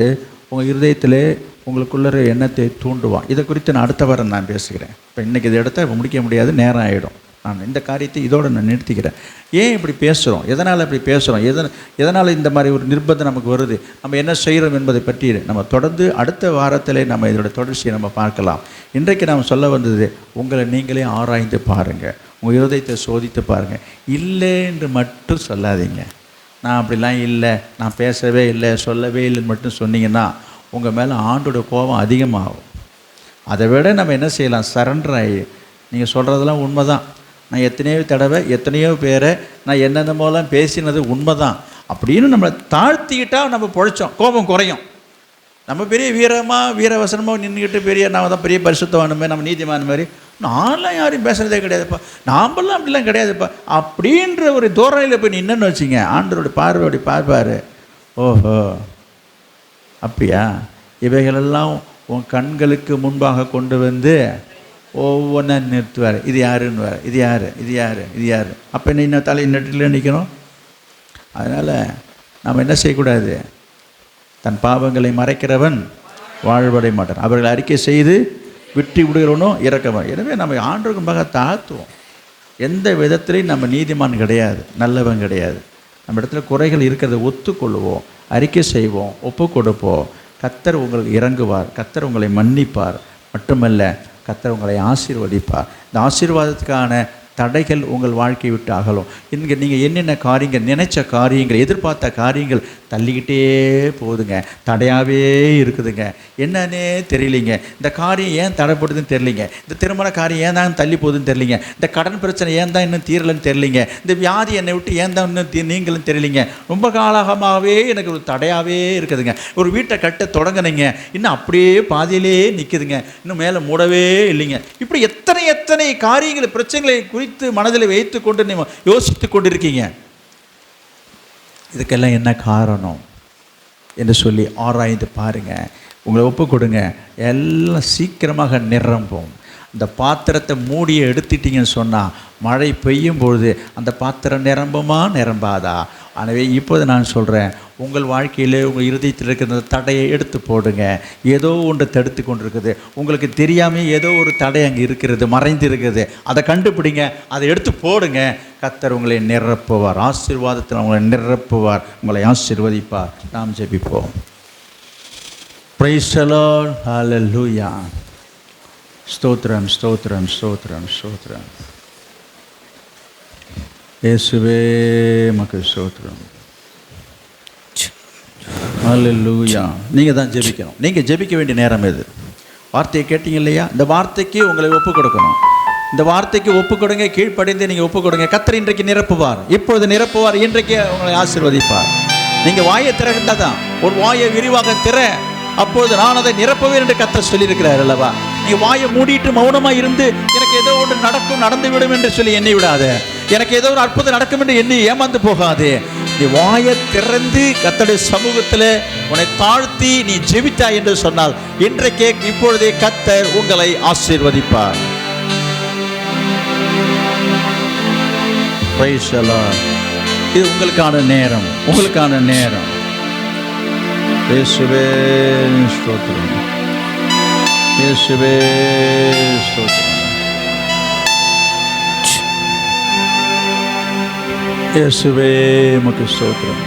உங்கள் இருதயத்தில் உங்களுக்குள்ள எண்ணத்தை தூண்டுவான். இதை குறித்து நான் அடுத்த வாரம் நான் பேசுகிறேன். இப்போ இன்றைக்கி இதை எடுத்தால் இப்போ முடிக்க முடியாது, நேரம் ஆகிடும். நான் இந்த காரியத்தை இதோடு நான் நிறுத்திக்கிறேன். ஏன் இப்படி பேசுகிறோம், எதனால் இப்படி பேசுகிறோம், எதனால் இந்த மாதிரி ஒரு நிர்பந்தம் நமக்கு வருது, நம்ம என்ன செய்கிறோம் என்பதை பற்றி நம்ம தொடர்ந்து அடுத்த வாரத்தில் நம்ம இதோட தொடர்ச்சியை நம்ம பார்க்கலாம். இன்றைக்கு நாம் சொல்ல வந்தது, உங்களை நீங்களே ஆராய்ந்து பாருங்கள், உங்கள் இருதயத்தை சோதித்து பாருங்கள். இல்லை என்று மட்டும் சொல்லாதீங்க. நான் அப்படிலாம் இல்லை, நான் பேசவே இல்லை, சொல்லவே இல்லைன்னு மட்டும் சொன்னீங்கன்னா உங்கள் மேலே ஆண்டோட கோபம் அதிகமாகும். அதை விட நம்ம என்ன செய்யலாம், சரண்டர் ஆகி, நீங்கள் சொல்கிறதெல்லாம் உண்மை தான், நான் எத்தனையோ தடவை எத்தனையோ பேரை நான் என்னென்ன மூலம் பேசினது உண்மை தான் அப்படின்னு நம்மளை தாழ்த்திக்கிட்டால் நம்ம பொழைச்சோம், கோபம் குறையும். நம்ம பெரிய வீரவசனமாக நின்றுக்கிட்டு பெரிய நான் தான் பெரிய பரிசுத்தவான மாதிரி, நம்ம நீதிமான மாதிரி, நான்லாம் யாரையும் பேசுகிறதே கிடையாதுப்பா, நாமெல்லாம் அப்படிலாம் கிடையாதுப்பா அப்படின்ற ஒரு தோரணையில் போய் நின்னுன்னு வச்சிங்க, ஆண்டவருடைய பார்வையோடைய பார்ப்பார், ஓஹோ அப்படியா, இவைகளெல்லாம் உன் கண்களுக்கு முன்பாக கொண்டு வந்து ஒவ்வொன்றா நிறுத்துவார். இது யாருன்னு, இது யார், இது யார், இது யார். அப்போ இன்னும் தலை நெட்டில் நிற்கணும். அதனால் நம்ம என்ன செய்யக்கூடாது, தன் பாவங்களை மறைக்கிறவன் வாழ்வடை மாட்டான், அவர்களை அறிக்கை செய்து விட்டு விடுகிறவனும் இறக்கவன். எனவே நம்ம ஆண்டவருக்கு முன்பாக தாழ்த்துவோம். எந்த விதத்திலையும் நம்ம நீதிமான் கிடையாது, நல்லவன் கிடையாது. நம்ம இடத்துல குறைகள் இருக்கிறத ஒத்துக்கொள்ளுவோம், அறிக்கை செய்வோம், ஒப்பு கொடுப்போம். கர்த்தர் உங்களுக்கு இறங்குவார், கர்த்தர் உங்களை மன்னிப்பார், மட்டுமல்ல கர்த்தர் உங்களை ஆசீர்வதிப்பார். இந்த ஆசீர்வாதத்துக்கான தடைகள் உங்கள் வாழ்க்கையை விட்டு அகலும். இங்கே நீங்கள் என்னென்ன காரியங்கள், நினைச்ச காரியங்கள், எதிர்பார்த்த காரியங்கள் தள்ளிக்கிட்டே போகுதுங்க, தடையாகவே இருக்குதுங்க, என்னன்னே தெரியலிங்க. இந்த காரியம் ஏன் தடைப்படுதுன்னு தெரியலிங்க, இந்த திருமண காரியம் ஏன் தான் தள்ளி போகுதுன்னு தெரியலிங்க, இந்த கடன் பிரச்சனை ஏன் தான் இன்னும் தீரலன்னு தெரியலிங்க, இந்த வியாதி என்னை விட்டு ஏன் தான் இன்னும் நீங்களும் தெரியலிங்க, ரொம்ப காலகமாகவே எனக்கு ஒரு தடையாகவே இருக்குதுங்க. ஒரு வீட்டை கட்ட தொடங்கினீங்க, இன்னும் அப்படியே பாதியிலே நிற்குதுங்க, இன்னும் மேலே மூடவே இல்லைங்க. இப்படி எத்தனை காரியங்கள், பிரச்சனைகளை குறித்து மனதில் வைத்து கொண்டு நீங்கள் யோசித்து கொண்டிருக்கீங்க. இதுக்கெல்லாம் என்ன காரணம் என்று சொல்லி ஆராய்ந்து பாருங்கள், உங்களை ஒப்பு கொடுங்க, எல்லாம் சீக்கிரமாக நிரம்பும். இந்த பாத்திரத்தை மூடியை எடுத்துட்டிங்கன்னு சொன்னால் மழை பெய்யும் பொழுது அந்த பாத்திரம் நிரம்புமா நிரம்பாதா? எனவே இப்போது நான் சொல்கிறேன், உங்கள் வாழ்க்கையில் உங்கள் இருதயத்தில் இருக்கிற தடையை எடுத்து போடுங்க. ஏதோ ஒன்று தடுத்து கொண்டு இருக்குது, உங்களுக்கு தெரியாமல் ஏதோ ஒரு தடை அங்கே இருக்கிறது, மறைந்து இருக்குது, அதை கண்டுபிடிங்க, அதை எடுத்து போடுங்க. கர்த்தர் உங்களை நிரப்புவார், ஆசீர்வாதத்தில் உங்களை நிரப்புவார், உங்களை ஆசீர்வதிப்பார். நாம் ஜெபிப்போம். பிரைஸ் தி லார்ட், ஹல்லேலூயா. ஸ்தோத்திரம் ஸ்தோத்திரம் ஸ்தோத்திரம் ஸ்தோத்திரம். இயேசுவே மக்கு ஸ்தோத்திரம். ஹல்லேலூயா. நீங்கள் தான் ஜெபிக்கணும், நீங்கள் ஜெபிக்க வேண்டிய நேரம் இது. வார்த்தையை கேட்டீங்க இல்லையா, இந்த வார்த்தைக்கு உங்களை ஒப்பு கொடுக்கணும். இந்த வார்த்தைக்கு ஒப்பு கொடுங்க, கீழ்ப்படிந்து நீங்கள் ஒப்பு கொடுங்க. கர்த்தர் இன்றைக்கு நிரப்புவார், இப்பொழுது நிரப்புவார், இன்றைக்கு உங்களை ஆசீர்வதிப்பார். நீங்கள் வாயை திறந்தால் தான், ஒரு வாயை விரிவாக திற, அப்போது நான் அதை நிரப்புவேன் என்று கர்த்தர் சொல்லியிருக்கிறார் அல்லவா. நீ வாயை மூடிட்டு மௌனமாக இருந்து எனக்கு ஏதோ ஒன்று நடக்கும், நடந்துவிடும் என்று சொல்லி எண்ணி விடாத, எனக்கு ஏதோ ஒரு அற்புதம் நடக்கும் என்று எண்ணி ஏமாந்து போகாது. நீ வாயை திறந்து கர்த்தருடைய சமூகத்தில் உன்னை தாழ்த்தி நீ ஜெபித்தாய் என்று சொன்னால் இன்றைக்கே இப்பொழுதே கர்த்தர் உங்களை ஆசீர்வதிப்பார். Praise the Lord. இது உங்களுக்கான நேரம், உங்களுக்கான நேரம். இயேசுவே ஸ்தோத்திரம், இயேசுவே ஸ்தோத்திரம், இயேசுவே உமக்கு ஸ்தோத்திரம்.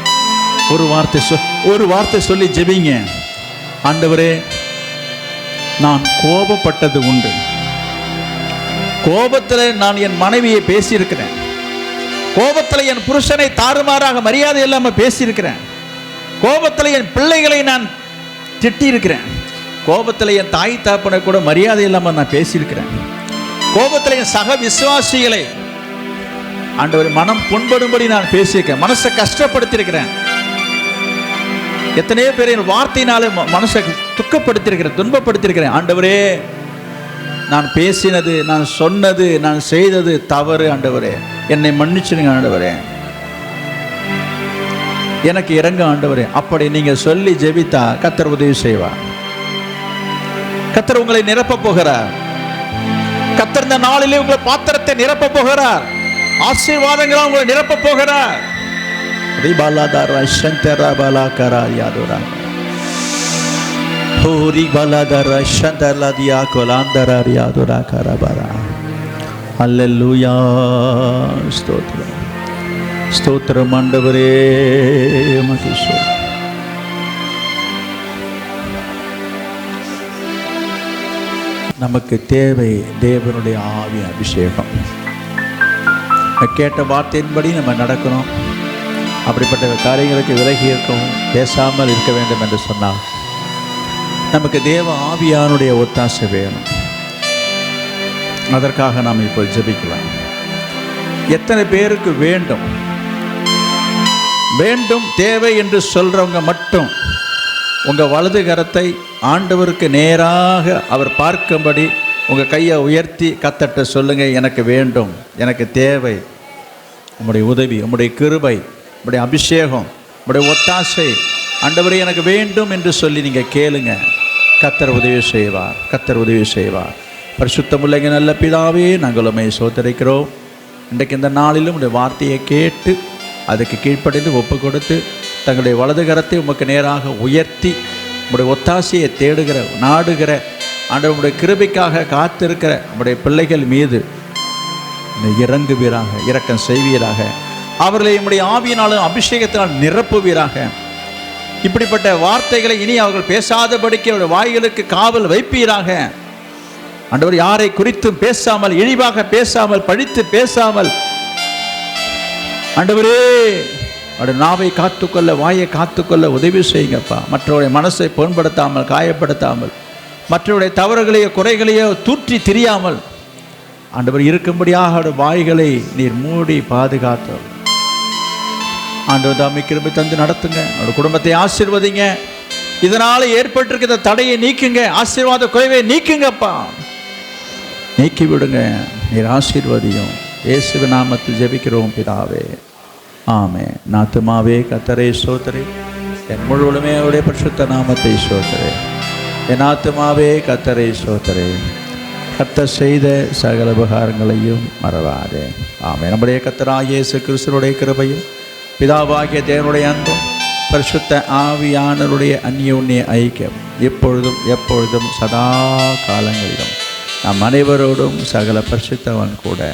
ஒரு வார்த்தை சொல்லி ஜெபிங்க. ஆண்டவரே, நான் கோபப்பட்டது உண்டு, கோபத்தில் நான் என் மனைவியை பேசியிருக்கிறேன், கோபத்தில் என் புருஷனை தாறுமாறாக மரியாதை இல்லாமல் பேசியிருக்கிறேன், கோபத்தில் என் பிள்ளைகளை நான் திட்டியிருக்கிறேன், கோபத்தில் என் தாய் தாப்பனை கூட மரியாதை இல்லாமல் நான் பேசியிருக்கிறேன், கோபத்தில் என் சக விசுவாசிகளை ஆண்டவர் மனம் புண்படும்படி நான் பேசியிருக்கேன், மனசை கஷ்டப்படுத்தியிருக்கிறேன். எத்தனையோ பேர் என் வார்த்தையினாலே மனசை துக்கப்படுத்தியிருக்கிறேன், துன்பப்படுத்தியிருக்கிறேன். ஆண்டவரே, நான் பேசினது, நான் சொன்னது, நான் செய்தது தவறு. ஆண்டவரே, என்னை மன்னிச்சிடுங்க ஆண்டவரே, எனக்கு இறங்க ஆண்டவரே. அப்படி நீங்க சொல்லி ஜெபித்தா கர்த்தர் உதவி செய்வார். கர்த்தர் உங்களை நிரப்ப போகிறார். கர்த்தர் இந்த நாளிலே உங்களை பாத்திரத்தை நிரப்ப போகிறார். ஆசீர்வாதங்களால் உங்களை நிரப்ப போகிறார். ரிபாலாதாரா சந்தரா பாலாகரா யாதுரா ஹோரி பாலாதாரா சந்தரலாதியா கோலாந்தரா யாதுரா கரபரா. அல்லேலூயா. ஸ்தோத்திரம், ஸ்தோத்திரம் ஆண்டவரே, உமக்கு ஸ்தோத்திரம். நமக்கு தேவை தேவனுடைய ஆவி அபிஷேகம். கேட்ட வார்த்தையின்படி நம்ம நடக்கணும். அப்படிப்பட்ட காரியங்களுக்கு விலகி இருக்கவும், பேசாமல் இருக்க வேண்டும் என்று சொன்னால் நமக்கு தேவ ஆவியானுடைய ஒத்தாசை வேணும். அதற்காக நாம் இப்போ ஜெபிக்கலாம். எத்தனை பேருக்கு வேண்டும் வேண்டும் தேவை என்று சொல்கிறவங்க மட்டும் உங்கள் வலது கரத்தை ஆண்டவருக்கு நேராக அவர் பார்க்கும்படி உங்கள் கையை உயர்த்தி கத்தட்ட சொல்லுங்கள். எனக்கு வேண்டும், எனக்கு தேவை, உம்முடைய உதவி, உம்முடைய கிருபை, உம்முடைய அபிஷேகம், உம்முடைய ஒத்தாசை ஆண்டவரே எனக்கு வேண்டும் என்று சொல்லி நீங்கள் கேளுங்க. கர்த்தர் உதவி செய்வார், கர்த்தர் உதவி செய்வார். பரிசுத்தமுள்ள நல்ல பிதாவே, நாங்கள் உம்மை ஸ்தோத்திரிக்கிறோம். இன்றைக்கு இந்த நாளிலும் உடைய வார்த்தையை கேட்டு அதுக்கு கீழ்ப்படிந்து ஒப்பு கொடுத்து தங்களுடைய வலது கரத்தை உமக்கு நேராக உயர்த்தி உம்முடைய ஒத்தாசையை தேடுகிற, நாடுகிற ஆண்டவருடைய கிருபைக்காக காத்திருக்கிற நம்முடைய பிள்ளைகள் மீது இறங்குவீராக, இரக்கம் செய்வீராக. அவர்களை நம்முடைய ஆவியினாலும் அபிஷேகத்தினால் நிரப்புவீராக. இப்படிப்பட்ட வார்த்தைகளை இனி அவர்கள் பேசாதபடிக்கு அவருடைய வாய்களுக்கு காவல் வைப்பீராக. ஆண்டவர் யாரை குறித்தும் பேசாமல், இழிவாக பேசாமல், பழித்து பேசாமல் ஆண்டவரே அவருடைய நாவை காத்துக்கொள்ள, வாயை காத்துக்கொள்ள உதவி செய்யுங்கப்பா. மற்றவருடைய மனசை புண்படுத்தாமல், காயப்படுத்தாமல், மற்றவருடைய தவறுகளையோ குறைகளையோ தூற்றி திரியாமல் ஆண்டவர் இருக்கும்படியாக அவருடைய வாய்களை நீர் மூடி பாதுகாத்தோம். ஆண்டவர் தாமே கிருபை தந்து நடத்துங்க. அவருடைய குடும்பத்தை ஆசீர்வதிங்க. இதனால் ஏற்பட்டிருக்கிற தடையை நீக்குங்க, ஆசீர்வாத குறைவை நீக்குங்கப்பா, நீக்கி விடுங்க. நீர் ஆசீர்வதியும். இயேசுவின் நாமத்தில் ஜெபிக்கிறோம் பிதாவே, ஆமென். நாத்துமாவே கர்த்தரை ஸ்தோத்திரி, என் முழுவதுமே அவருடைய பரிசுத்த நாமத்தை ஸ்தோத்திரி. என் ஆத்துமாவே கர்த்தரை ஸ்தோத்திரி, கர்த்தர் செய்த சகல உபகாரங்களையும் மறவாதே. ஆமென். நம்முடைய கர்த்தராகிய இயேசு கிறிஸ்துவினுடைய கிருபையும், பிதாவாகிய தேவனுடைய அன்பும், பரிசுத்த ஆவியானவருடைய அந்யோன்ய ஐக்கியம் எப்பொழுதும் எப்பொழுதும் சதா காலங்களிலும் நம் அனைவரோடும் சகல பரிசுத்தவன் கூட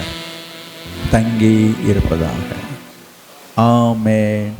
தங்கி இருப்பதாக. ஆமென்.